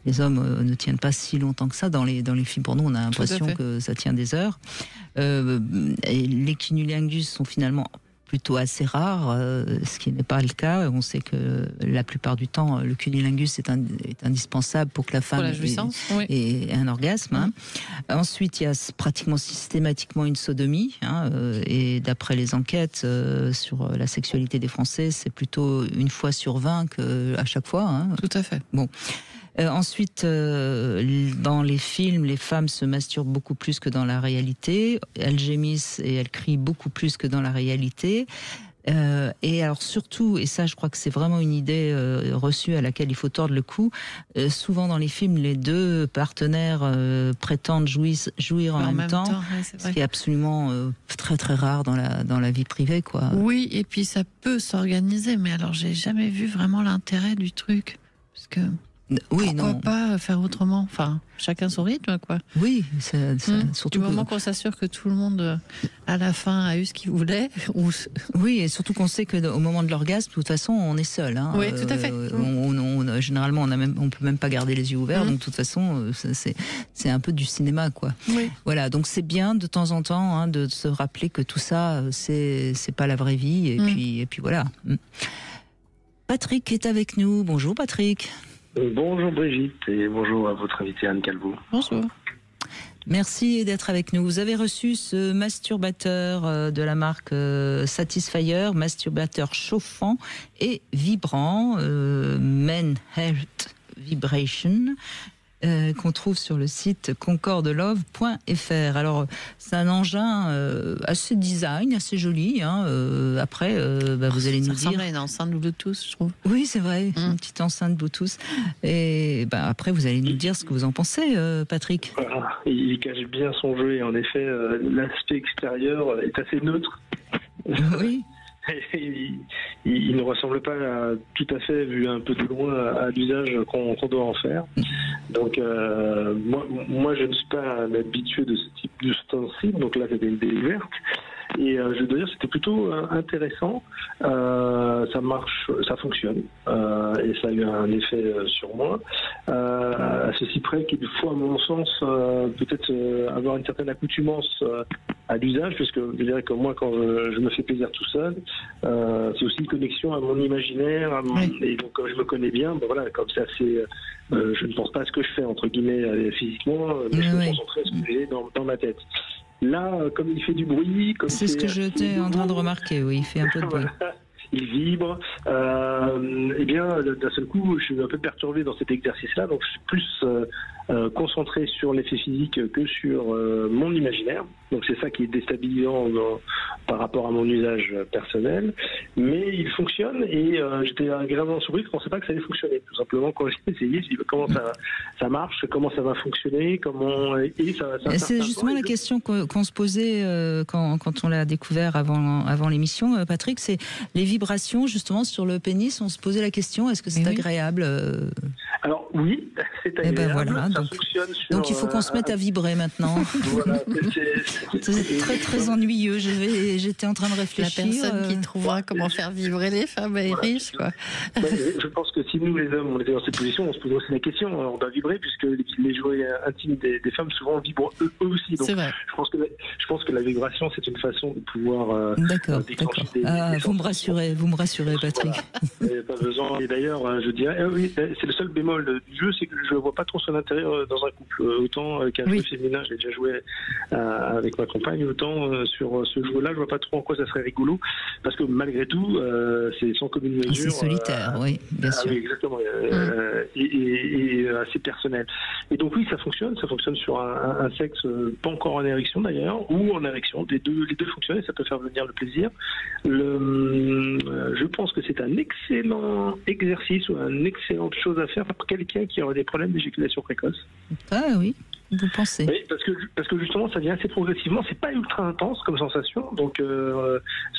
les hommes ne tiennent pas si longtemps que ça. Dans les films porno, on a l'impression que ça tient des heures. Et les cunnilingus sont finalement plutôt assez rares, ce qui n'est pas le cas. On sait que la plupart du temps, le cunnilingus est indispensable pour que la femme ait un orgasme. Hein. Ensuite, il y a pratiquement systématiquement une sodomie. Et d'après les enquêtes sur la sexualité des Français, c'est plutôt une fois sur 20 à chaque fois. Hein. Tout à fait. Bon. Ensuite, dans les films, les femmes se masturbent beaucoup plus que dans la réalité. Elles gémissent et elles crient beaucoup plus que dans la réalité. Et alors surtout, et ça je crois que c'est vraiment une idée reçue à laquelle il faut tordre le cou, souvent dans les films les deux partenaires prétendent jouir en même temps, ouais, ce qui est absolument très très rare dans la vie privée, quoi. Oui, et puis ça peut s'organiser, mais alors j'ai jamais vu vraiment l'intérêt du truc, parce que pourquoi pas faire autrement, enfin chacun son rythme, quoi. Oui, surtout du moment qu'on s'assure que tout le monde à la fin a eu ce qu'il voulait. Oui, et surtout qu'on sait que au moment de l'orgasme, de toute façon, on est seul. Hein. Oui, tout à fait. Généralement, on peut même pas garder les yeux ouverts. Donc de toute façon, c'est un peu du cinéma, quoi. Oui. Voilà, donc c'est bien de temps en temps hein, de se rappeler que tout ça, c'est pas la vraie vie. Et puis voilà. Patrick est avec nous. Bonjour Patrick. Bonjour Brigitte et bonjour à votre invitée Anne Calveau. Bonjour. Merci d'être avec nous. Vous avez reçu ce masturbateur de la marque Satisfyer, masturbateur chauffant et vibrant, Men Heart Vibration, qu'on trouve sur le site concordelove.fr. Alors, c'est un engin assez design, assez joli. Hein. Après, vous allez nous dire... Ça ressemble à une enceinte Bluetooth, je trouve. Oui, c'est vrai, une petite enceinte Bluetooth. Et après, vous allez nous dire ce que vous en pensez, Patrick. Voilà. Il cache bien son jeu et en effet, l'aspect extérieur est assez neutre. Oui. Il ne ressemble pas tout à fait, vu un peu de loin, à l'usage qu'on doit en faire. Donc, moi, je ne suis pas un habitué de ce type d'ustensile. Donc là, c'était une découverte. Et je dois dire que c'était plutôt intéressant. Ça marche, ça fonctionne. Et ça a eu un effet sur moi. À ceci près qu'il faut, à mon sens, peut-être avoir une certaine accoutumance à l'usage, puisque je dirais que moi, quand je me fais plaisir tout seul, c'est aussi une connexion à mon imaginaire. Et donc, quand je me connais bien, voilà, comme c'est assez... je ne pense pas à ce que je fais, entre guillemets, physiquement, mais je peux me concentrer sur ce que j'ai dans ma tête. Là, comme il fait du bruit... C'est ce que j'étais en train de remarquer, oui, il fait un peu de bruit. Il vibre. Eh bien, d'un seul coup, je suis un peu perturbé dans cet exercice-là, donc je suis plus concentré sur l'effet physique que sur mon imaginaire. Donc c'est ça qui est déstabilisant par rapport à mon usage personnel. Mais il fonctionne et j'étais agréablement surpris, je ne pensais pas que ça allait fonctionner. Tout simplement, quand j'ai essayé, je me suis dit comment ça marche, comment ça va fonctionner, comment... Et c'est justement la question qu'on se posait quand on l'a découvert avant l'émission, Patrick, c'est les vibrations justement sur le pénis. On se posait la question, est-ce que c'est agréable Alors oui, c'est agréable. Et ben voilà, donc il faut qu'on se mette à vibrer maintenant. Voilà, c'est très très ennuyeux. J'étais en train de réfléchir. La personne qui trouvera comment faire vibrer les femmes est riche, quoi. Je pense que si nous les hommes on était dans cette position, on se poserait aussi la question. On doit vibrer puisque les jouets intimes des femmes souvent vibrent eux aussi. Donc je pense que la vibration c'est une façon de pouvoir déclencher des vous me rassurez, Patrick. Voilà. Pas besoin. Et d'ailleurs, je dirais, oui, c'est le seul bémol du jeu, c'est que je ne vois pas trop son intérêt dans un couple. Autant qu'un jeu féminin, je l'ai déjà joué avec ma compagne, autant sur ce jeu-là, je vois pas trop en quoi ça serait rigolo, parce que malgré tout, c'est sans commune mesure. C'est solitaire, oui, bien sûr. Oui, exactement, et assez personnel. Et donc oui, ça fonctionne sur un sexe pas encore en érection d'ailleurs, ou en érection, les deux fonctionnent et ça peut faire venir le plaisir. Je pense que c'est un excellent exercice ou une excellente chose à faire pour quelqu'un qui aurait des problèmes d'éjaculation précoce. Ah oui. Vous pensez? Oui, parce que justement, ça vient assez progressivement. C'est pas ultra intense comme sensation, donc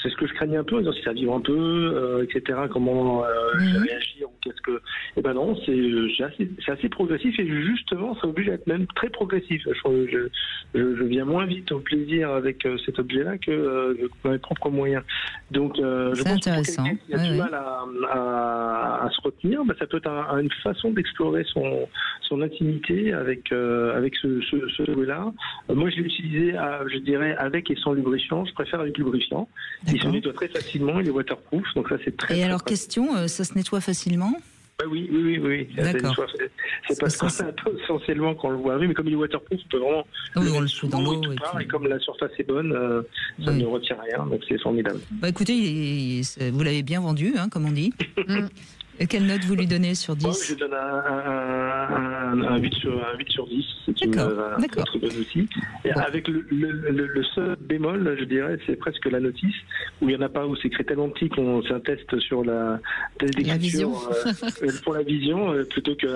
c'est ce que je craignais un peu. En disant si ça vibre un peu, etc. Comment réagir ou qu'est-ce que? Eh ben non, c'est assez progressif et justement, ça oblige à être même très progressif. Je viens moins vite au plaisir avec cet objet-là que mes propres moyens. Donc, je pense que pour quelqu'un qui a du mal à se retenir, ça peut être une façon d'explorer son intimité avec ce jouet-là. Moi, je l'ai utilisé, je dirais, avec et sans lubrifiant. Je préfère avec lubrifiant. Il se nettoie très facilement, il est waterproof, donc ça c'est très. Et alors, question, ça se nettoie facilement? Oui. D'accord. C'est parce qu'on sait essentiellement quand on le voit arriver, mais comme il est waterproof, on peut vraiment. On le fout dans l'eau. Et comme la surface est bonne, ça ne retient rien, donc c'est formidable. Écoutez, vous l'avez bien vendu, comme on dit. Et quelle note vous lui donnez sur 10? Je donne un 8 sur 10. C'est une très bonne aussi. Et avec le seul bémol, je dirais, c'est presque la notice, où il n'y en a pas, où c'est écrit tellement petit qu'on c'est un test sur la vision. Pour la vision, plutôt que...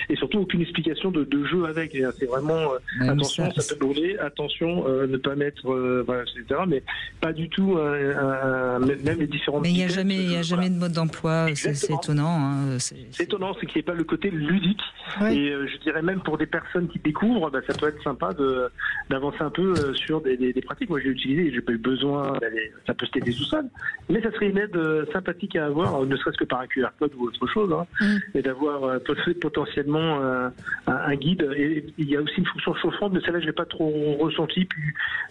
et surtout, aucune explication de jeu avec. C'est vraiment, attention, ça peut brûler, attention, ne pas mettre, etc. Mais pas du tout, même les différents... Mais il n'y a jamais de mode d'emploi, c'est étonnant. Hein. C'est étonnant, c'est qu'il n'y ait pas le côté ludique. Ouais. Et je dirais même pour des personnes qui découvrent, ça peut être sympa d'avancer un peu sur des pratiques. Moi, je l'ai utilisé et j'ai pas eu besoin d'aller... Ça peut se tester tout seul. Mais ça serait une aide sympathique à avoir, ne serait-ce que par un QR code ou autre chose, et d'avoir potentiellement un guide. Et il y a aussi une fonction chauffante, mais celle-là, je l'ai pas trop ressenti, puis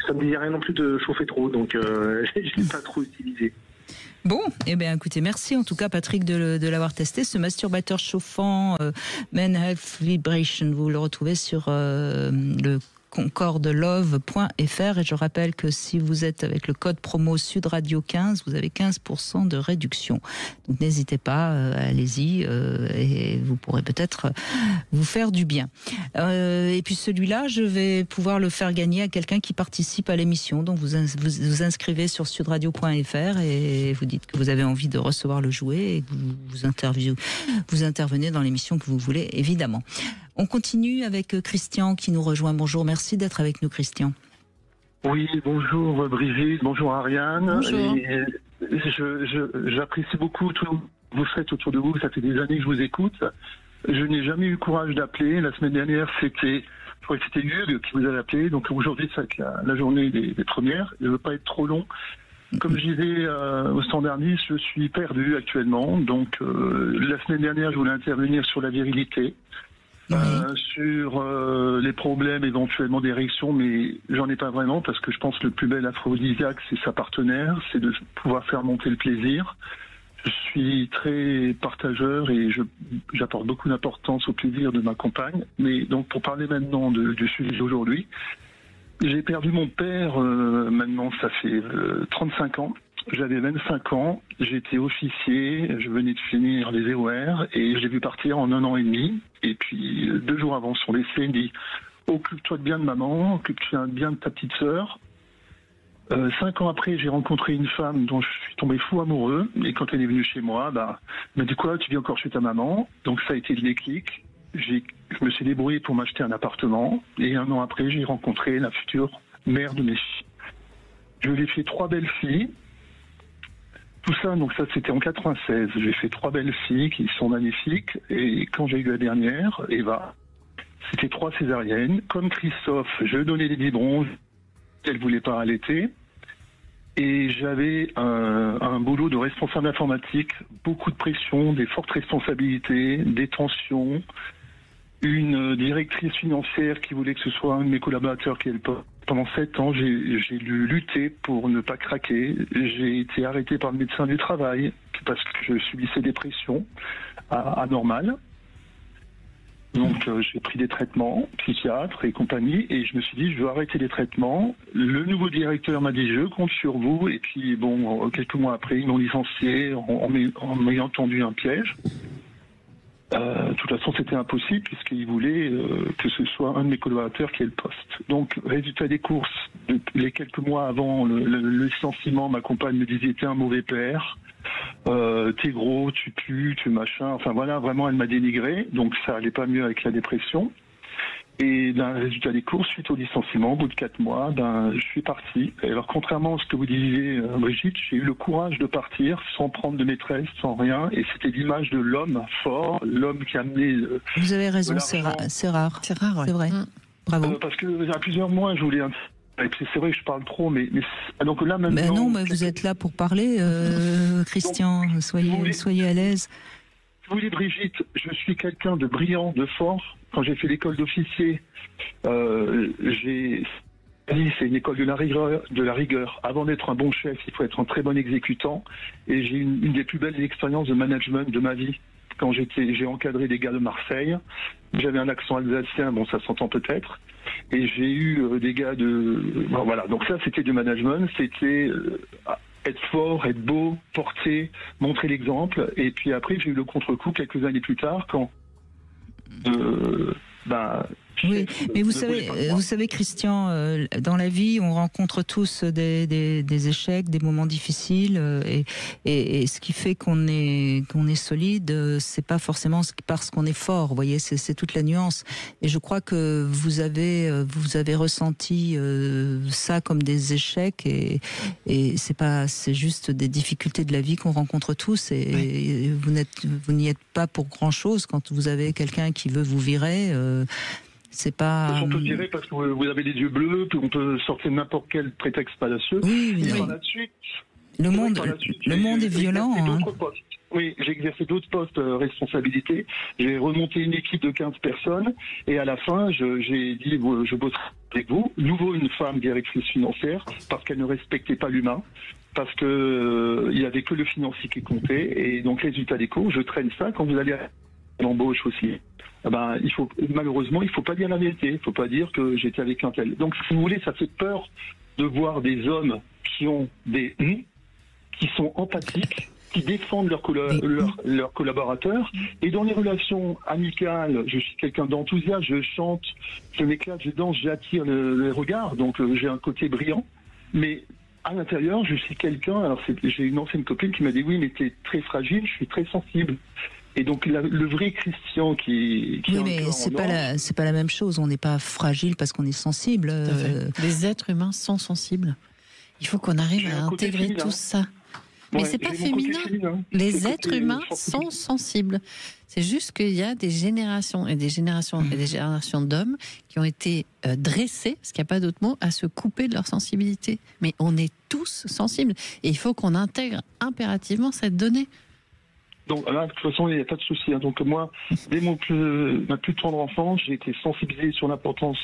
ça me disait rien non plus de chauffer trop, donc je l'ai pas trop utilisé. Bon, eh bien, écoutez, merci en tout cas, Patrick, de l'avoir testé. Ce masturbateur chauffant Men Health Vibration, vous le retrouvez sur le concordelove.fr. Et je rappelle que si vous êtes avec le code promo Sud Radio 15, vous avez 15% de réduction. Donc n'hésitez pas, allez-y, et vous pourrez peut-être vous faire du bien. Et puis celui-là, je vais pouvoir le faire gagner à quelqu'un qui participe à l'émission. Donc vous inscrivez sur sudradio.fr et vous dites que vous avez envie de recevoir le jouet et que vous intervenez dans l'émission que vous voulez, évidemment. On continue avec Christian qui nous rejoint. Bonjour, merci d'être avec nous, Christian. Oui, bonjour Brigitte, bonjour Ariane. Bonjour. J'apprécie beaucoup tout ce que vous faites autour de vous, ça fait des années que je vous écoute. Je n'ai jamais eu le courage d'appeler. La semaine dernière, je crois que c'était Hugues qui vous avait appelé. Donc aujourd'hui, ça va être la journée des premières. Je ne veux pas être trop long. Comme je disais au Standard Nice, je suis perdu actuellement. Donc la semaine dernière, je voulais intervenir sur la virilité. Sur les problèmes éventuellement d'érection, mais j'en ai pas vraiment parce que je pense que le plus bel aphrodisiaque c'est sa partenaire, c'est de pouvoir faire monter le plaisir. Je suis très partageur et j'apporte beaucoup d'importance au plaisir de ma compagne. Mais donc pour parler maintenant du sujet d'aujourd'hui, j'ai perdu mon père maintenant ça fait 35 ans. J'avais 25 ans, j'étais officier, je venais de finir les EOR et je l'ai vu partir en 1 an et demi. Et puis 2 jours avant son décès, il me dit « Occupe-toi bien de maman, occupe-toi bien de ta petite sœur ». 5 ans après, j'ai rencontré une femme dont je suis tombé fou amoureux. Et quand elle est venue chez moi, elle m'a dit « Quoi, tu vis encore chez ta maman ?» Donc ça a été le déclic. Je me suis débrouillé pour m'acheter un appartement. Et 1 an après, j'ai rencontré la future mère de mes filles. Je lui ai fait 3 belles filles. Tout ça, donc ça c'était en 96. J'ai fait 3 belles filles qui sont magnifiques. Et quand j'ai eu la dernière, Eva, c'était 3 césariennes. Comme Christophe, je donnais des biberons. Elle voulait pas allaiter. Et j'avais un boulot de responsable informatique, beaucoup de pression, des fortes responsabilités, des tensions. Une directrice financière qui voulait que ce soit un de mes collaborateurs qui ait le poste. Pendant 7 ans, j'ai dû lutter pour ne pas craquer. J'ai été arrêté par le médecin du travail parce que je subissais des pressions anormales. Donc j'ai pris des traitements, psychiatres et compagnie, et je me suis dit je veux arrêter les traitements. Le nouveau directeur m'a dit je compte sur vous, et puis bon, quelques mois après ils m'ont licencié en m'ayant tendu un piège. De toute façon, c'était impossible puisqu'il voulait que ce soit un de mes collaborateurs qui ait le poste. Donc, résultat des courses, les quelques mois avant le licenciement, ma compagne me disait t'es un mauvais père, t'es gros, tu pues, tu machin. Enfin voilà, vraiment, elle m'a dénigré. Donc, ça allait pas mieux avec la dépression. Et résultat des courses, suite au licenciement, au bout de 4 mois, je suis parti. Et alors, contrairement à ce que vous disiez, Brigitte, j'ai eu le courage de partir sans prendre de maîtresse, sans rien. Et c'était l'image de l'homme fort, l'homme qui a amené... Vous avez raison, c'est rare. C'est rare, ouais. C'est vrai. Bravo. Parce que il y a plusieurs mois, je voulais... C'est vrai que je parle trop, mais donc là maintenant... Ben non, mais vous êtes là pour parler, Christian. Donc, soyez à l'aise. Si vous voulez, Brigitte, je suis quelqu'un de brillant, de fort. Quand j'ai fait l'école d'officier, c'est une école de la rigueur. Avant d'être un bon chef, il faut être un très bon exécutant. Et j'ai une des plus belles expériences de management de ma vie. Quand j'ai encadré des gars de Marseille, j'avais un accent alsacien, bon ça s'entend peut-être. Et j'ai eu des gars de... Bon, voilà, donc ça c'était du management, c'était être fort, être beau, porter, montrer l'exemple. Et puis après, j'ai eu le contre-coup quelques années plus tard quand oui, mais vous savez, Christian, dans la vie, on rencontre tous des échecs, des moments difficiles, et ce qui fait qu'on est solide, c'est pas forcément parce qu'on est fort. Vous voyez, c'est toute la nuance. Et je crois que vous avez ressenti ça comme des échecs, et c'est juste des difficultés de la vie qu'on rencontre tous. Et vous n'y êtes pas pour grand chose quand vous avez quelqu'un qui veut vous virer. C'est pas. On peut virer parce que vous avez les yeux bleus, puis on peut sortir n'importe quel prétexte fallacieux. Oui. Par la suite, le monde est violent. Oui, j'ai exercé d'autres postes responsabilités. J'ai remonté une équipe de 15 personnes et à la fin, j'ai dit je bosserai avec vous. Nouveau, une femme directrice financière parce qu'elle ne respectait pas l'humain, parce que il y avait que le financier qui comptait. Et donc, résultat des cours, je traîne ça quand vous allez à l'embauche aussi. Malheureusement, il faut pas dire la vérité. Il faut pas dire que j'étais avec un tel. Donc, si vous voulez, ça fait peur de voir des hommes qui ont qui sont empathiques, qui défendent leurs collaborateurs. Et dans les relations amicales, je suis quelqu'un d'enthousiaste, je chante, je m'éclate, je danse, j'attire les regards. Donc, j'ai un côté brillant. Mais à l'intérieur, je suis quelqu'un. Alors, j'ai une ancienne copine qui m'a dit oui, mais t'es très fragile, je suis très sensible. Et donc le vrai Christian qui oui, mais c'est pas la même chose. On n'est pas fragile parce qu'on est sensible. Les êtres humains sont sensibles. Il faut qu'on arrive à intégrer tout ça. Mais c'est pas féminin. Les êtres humains sont sensibles. C'est juste qu'il y a des générations et des générations et des générations d'hommes qui ont été dressés, parce qu'il n'y a pas d'autre mot, à se couper de leur sensibilité. Mais on est tous sensibles. Et il faut qu'on intègre impérativement cette donnée. Donc là, de toute façon, il n'y a pas de souci. Donc moi, dès ma plus tendre enfance, j'ai été sensibilisé sur l'importance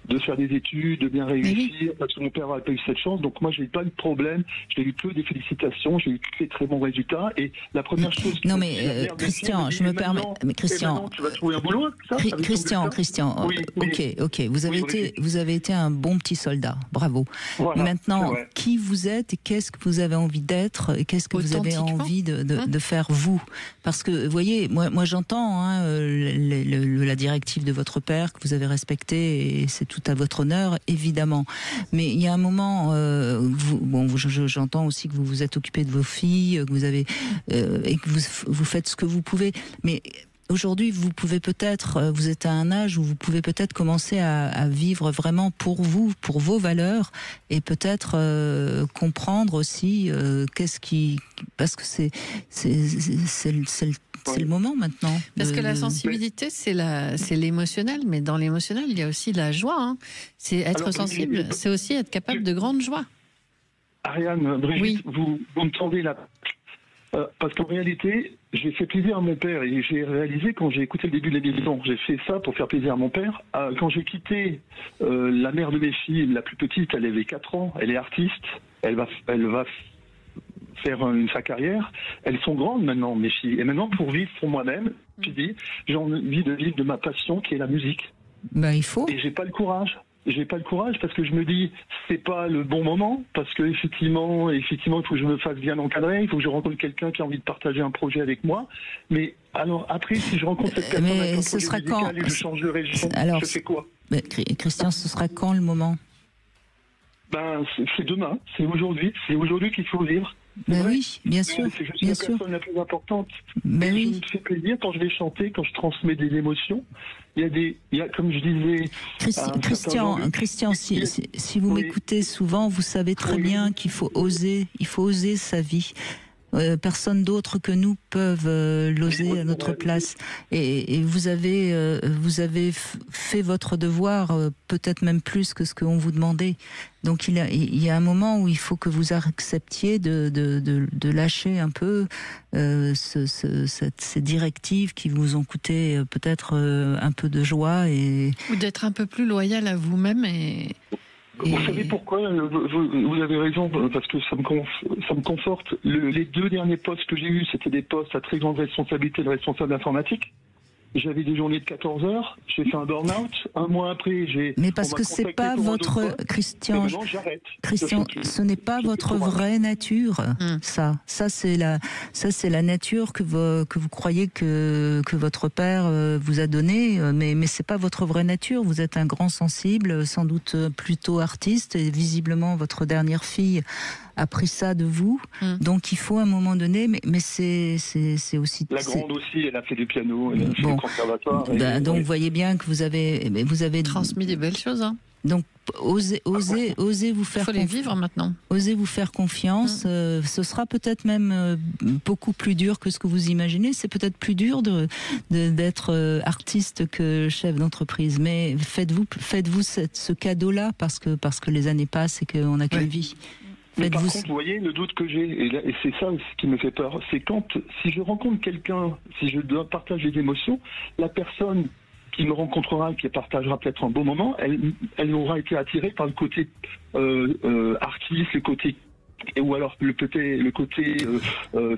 de faire des études, de bien réussir, parce que mon père n'avait pas eu cette chance. Donc moi, j'ai pas eu de problème. J'ai eu que des félicitations. J'ai eu que des très bons résultats. Et la première chose. Non mais Christian, je me permets. Mais Christian, tu vas trouver un boulot. Christian. Oui, ok. Vous avez été un bon petit soldat. Bravo. Voilà, maintenant, qui vous êtes et qu'est-ce que vous avez envie d'être et qu'est-ce que vous avez envie de faire vous? Parce que vous voyez, moi j'entends la directive de votre père que vous avez respectée et c'est tout à votre honneur, évidemment. Mais il y a un moment, j'entends aussi que vous vous êtes occupé de vos filles, que vous avez et que vous faites ce que vous pouvez. Mais aujourd'hui, vous pouvez peut-être, vous êtes à un âge où vous pouvez peut-être commencer à vivre vraiment pour vous, pour vos valeurs, et peut-être comprendre aussi parce que c'est le moment maintenant. Parce que la sensibilité, c'est l'émotionnel, mais dans l'émotionnel, il y a aussi la joie. Hein. C'est être sensible, c'est aussi être capable de grande joie. Ariane, Brigitte, vous me tendez la... parce qu'en réalité, j'ai fait plaisir à mon père et j'ai réalisé quand j'ai écouté le début de l'émission, j'ai fait ça pour faire plaisir à mon père. Quand j'ai quitté la mère de mes filles, la plus petite, elle avait 4 ans, elle est artiste, elle va faire sa carrière. Elles sont grandes maintenant, mes filles. Et maintenant, pour vivre pour moi-même, j'ai envie de vivre de ma passion qui est la musique. Il faut. Et j'ai pas le courage. J'ai pas le courage parce que je me dis c'est pas le bon moment parce que effectivement il faut que je me fasse bien encadrer, il faut que je rencontre quelqu'un qui a envie de partager un projet avec moi. Mais alors après si je rencontre cette personne avec un projet musical et je change de région, je fais quoi? Christian, ce sera quand le moment? C'est demain, c'est aujourd'hui qu'il faut vivre. Oui, bien sûr. C'est juste la personne la plus importante. Je me fais plaisir quand je vais chanter, quand je transmets des émotions. Il y a comme je disais... Christian, si vous m'écoutez souvent, vous savez très bien qu'il faut oser sa vie. Personne d'autre que nous peuvent l'oser à notre place. Et vous avez fait votre devoir, peut-être même plus que ce qu'on vous demandait. Donc il y a un moment où il faut que vous acceptiez de lâcher un peu ces directives qui vous ont coûté peut-être un peu de joie ou d'être un peu plus loyal à vous-même et... Vous savez pourquoi? Vous avez raison, parce que ça me conforte. Les 2 derniers postes que j'ai eus, c'était des postes à très grande responsabilité de responsable informatique. j'avais des journées de 14 heures, j'ai fait un burn-out. Un mois après, Mais parce que c'est pas votre Christian, ce n'est pas votre vraie nature. Ça c'est la nature que vous croyez que votre père vous a donnée, mais c'est pas votre vraie nature. Vous êtes un grand sensible, sans doute plutôt artiste, et visiblement votre dernière fille a pris ça de vous. Donc il faut à un moment donné, mais c'est aussi... La grande aussi, elle a fait du piano, elle a fait le conservatoire. Donc vous voyez bien que vous avez transmis des belles choses. Hein. Donc osez vous faire... Il faut les vivre maintenant. Osez vous faire confiance. Ce sera peut-être même beaucoup plus dur que ce que vous imaginez. C'est peut-être plus dur d'être artiste que chef d'entreprise. Mais faites-vous ce cadeau-là parce que les années passent et qu'on n'a qu'une vie. Mais par contre, vous voyez, le doute que j'ai, et c'est ça ce qui me fait peur, c'est si je rencontre quelqu'un, si je dois partager des émotions, la personne qui me rencontrera, qui partagera peut-être un beau moment, elle aura été attirée par le côté artiste, le côté ou alors le côté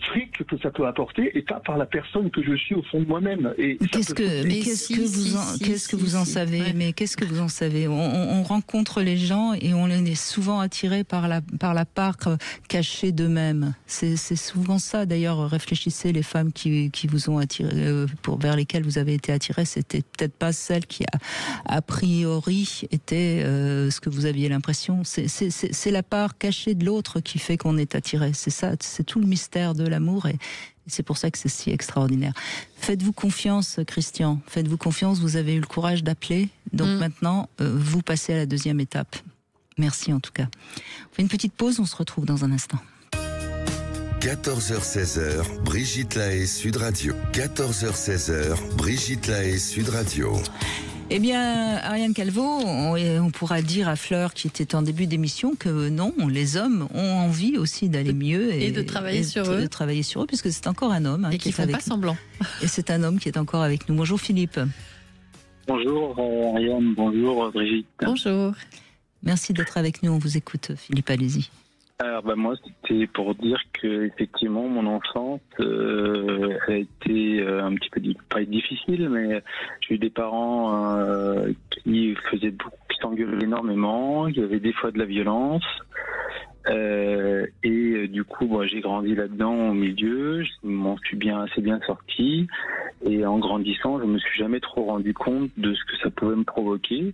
fric que ça peut apporter, et pas par la personne que je suis au fond de moi-même. Qu'est-ce que vous en savez? Mais qu'est-ce que vous en savez? On rencontre les gens et on est souvent attiré par la part cachée d'eux-mêmes. C'est souvent ça. D'ailleurs, réfléchissez, les femmes qui vous ont attiré, vers lesquelles vous avez été attiré, c'était peut-être pas celle qui a priori était ce que vous aviez l'impression. C'est la part cachée de l'autre qui fait qu'on est attiré. C'est ça, c'est tout le mystère de l'amour, et c'est pour ça que c'est si extraordinaire. Faites-vous confiance, Christian. Faites-vous confiance, vous avez eu le courage d'appeler. Donc maintenant, vous passez à la deuxième étape. Merci en tout cas. On fait une petite pause, on se retrouve dans un instant. 14h-16h, Brigitte Lahaie, Sud Radio. 14h-16h, Brigitte Lahaie, Sud Radio. Eh bien, Ariane Calvo, on pourra dire à Fleur, qui était en début d'émission, que non, les hommes ont envie aussi d'aller mieux et de travailler sur eux. De travailler sur eux, puisque c'est encore un homme. Et qui ne font pas semblant. Et c'est un homme qui est encore avec nous. Bonjour Philippe. Bonjour Ariane, bonjour Brigitte. Bonjour. Merci d'être avec nous, on vous écoute Philippe, allez-y. Alors moi c'était pour dire que effectivement mon enfance a été un petit peu pas difficile, mais j'ai eu des parents qui s'engueulaient énormément, il y avait des fois de la violence. Et du coup, j'ai grandi là-dedans au milieu, je m'en suis assez bien sorti. Et en grandissant, je me suis jamais trop rendu compte de ce que ça pouvait me provoquer.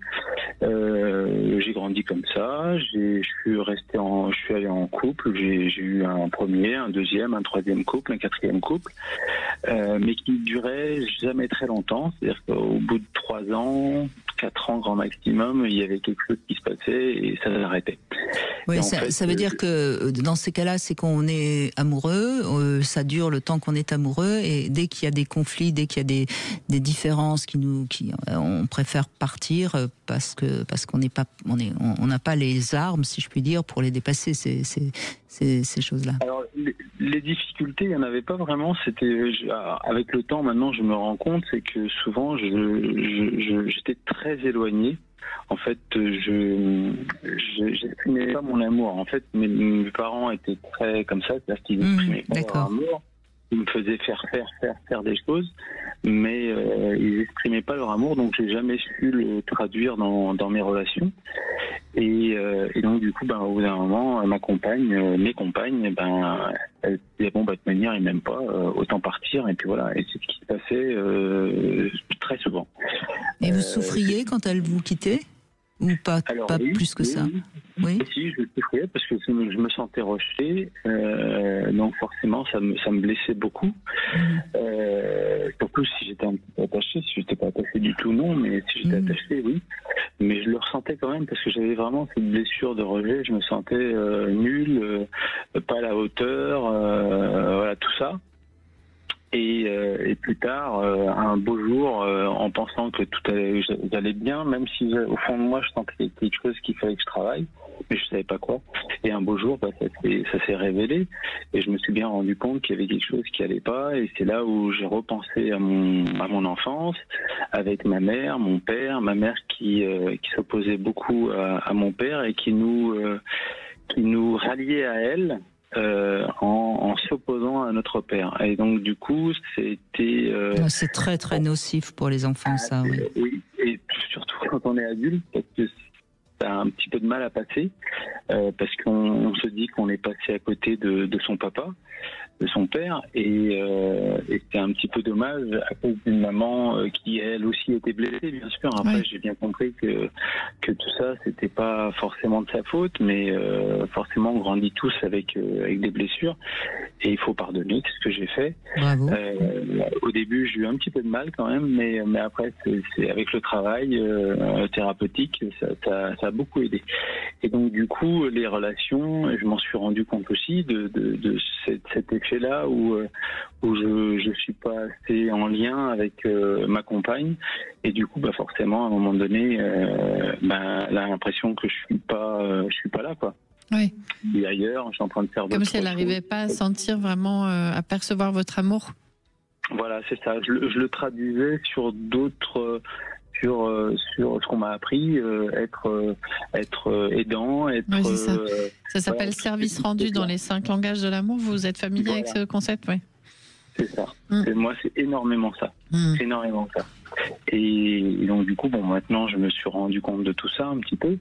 J'ai grandi comme ça. Je suis allé en couple. J'ai eu un premier, un deuxième, un troisième couple, un quatrième couple, mais qui ne durait jamais très longtemps. C'est-à-dire qu'au bout de 3 ans, 4 ans grand maximum, il y avait quelque chose qui se passait et ça s'arrêtait. Oui, ça veut dire que dans ces cas-là, c'est qu'on est amoureux, ça dure le temps qu'on est amoureux, et dès qu'il y a des conflits, dès qu'il y a des différences on préfère partir parce qu'on n'est pas, on n'a pas les armes, si je puis dire, pour les dépasser ces choses-là. Alors les difficultés, il n'y en avait pas vraiment. Avec le temps, maintenant, je me rends compte, c'est que souvent, j'étais très éloigné. En fait, j'exprimais pas mon amour. En fait, mes parents étaient très comme ça, c'est-à-dire qu'ils n'exprimaient pas leur amour. Ils me faisaient faire des choses, mais ils n'exprimaient pas leur amour, donc j'ai jamais su le traduire dans mes relations. Et donc du coup, au bout d'un moment, mes compagnes, elles disaient de toute manière, ils m'aiment pas, autant partir. Et puis voilà, et c'est ce qui se passait très souvent. Et vous souffriez quand elles vous quittaient? Ou pas, plus que ça? Oui. Si, je souffrais parce que je me sentais rejeté, donc forcément ça me blessait beaucoup. Surtout si j'étais un petit peu attaché. Si j'étais pas attaché du tout, non, mais si j'étais attaché, oui. Mais je le ressentais quand même parce que j'avais vraiment cette blessure de rejet. Je me sentais nul, pas à la hauteur, voilà tout ça. Et plus tard, un beau jour, en pensant que tout allait bien, même si au fond de moi je sentais qu'il y avait quelque chose qu'il fallait que je travaille, mais je savais pas quoi. Et un beau jour, ça s'est révélé, et je me suis bien rendu compte qu'il y avait quelque chose qui allait pas. Et c'est là où j'ai repensé à mon enfance, avec ma mère, mon père, ma mère qui s'opposait beaucoup à mon père et qui nous ralliait à elle. en s'opposant à notre père. Et donc du coup, c'était... c'est très très nocif pour les enfants, ça. Oui. Oui, et surtout quand on est adulte, parce que ça a un petit peu de mal à passer, parce qu'on se dit qu'on est passé à côté de son papa, de son père, et c'est un petit peu dommage à cause d'une maman qui elle aussi était blessée, bien sûr. Après, j'ai bien compris que tout ça, c'était pas forcément de sa faute, mais forcément on grandit tous avec des blessures, et il faut pardonner, c'est ce que j'ai fait. Bravo. Au début, j'ai eu un petit peu de mal quand même, mais après, c'est avec le travail thérapeutique, ça a beaucoup aidé. Et donc du coup, les relations, je m'en suis rendu compte aussi de cet effet-là où je suis pas assez en lien avec ma compagne, et du coup, forcément, à un moment donné, elle a l'impression que je suis pas là, quoi. Oui. Et ailleurs, je suis en train de faire comme si elle n'arrivait pas à sentir vraiment, à percevoir votre amour. Voilà, c'est ça. Je le traduisais sur d'autres. Sur ce qu'on m'a appris, être aidant, être... Oui, c'est ça. Ça s'appelle service rendu dans les 5 langages de l'amour. Vous êtes familier avec ce concept? Oui. C'est ça. Et moi, c'est énormément ça. Énormément ça. Et donc du coup, maintenant, je me suis rendu compte de tout ça un petit peu.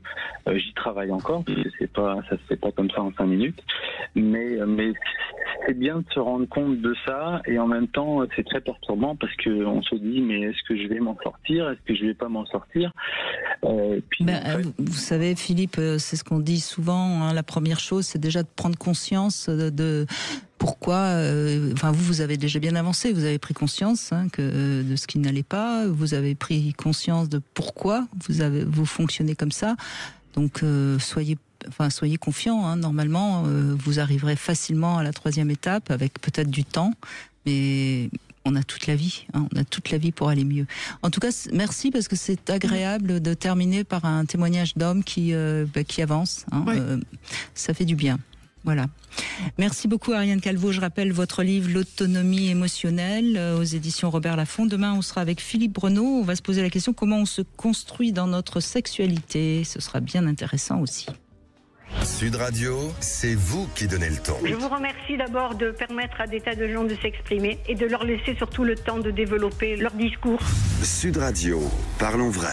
J'y travaille encore, parce que ça se fait pas comme ça en 5 minutes. Mais c'est bien de se rendre compte de ça, et en même temps, c'est très perturbant parce que on se dit, mais est-ce que je vais m'en sortir? Est-ce que je vais pas m'en sortir? Vous savez, Philippe, c'est ce qu'on dit souvent. Hein, la première chose, c'est déjà de prendre conscience de pourquoi. Vous avez déjà bien avancé. Vous avez pris conscience de ce qui n'allait pas. Vous avez pris conscience de pourquoi vous fonctionnez comme ça. Donc, soyez confiants. Hein. Normalement, vous arriverez facilement à la 3e étape, avec peut-être du temps, mais on a toute la vie. Hein. On a toute la vie pour aller mieux. En tout cas, merci, parce que c'est agréable de terminer par un témoignage d'homme qui avance. Hein. Oui. Ça fait du bien. Voilà. Merci beaucoup, Ariane Calveau. Je rappelle votre livre L'autonomie émotionnelle aux éditions Robert Laffont. Demain, on sera avec Philippe Breneau. On va se poser la question comment on se construit dans notre sexualité. Ce sera bien intéressant aussi. Sud Radio, c'est vous qui donnez le ton. Je vous remercie d'abord de permettre à des tas de gens de s'exprimer et de leur laisser surtout le temps de développer leur discours. Sud Radio, parlons vrai.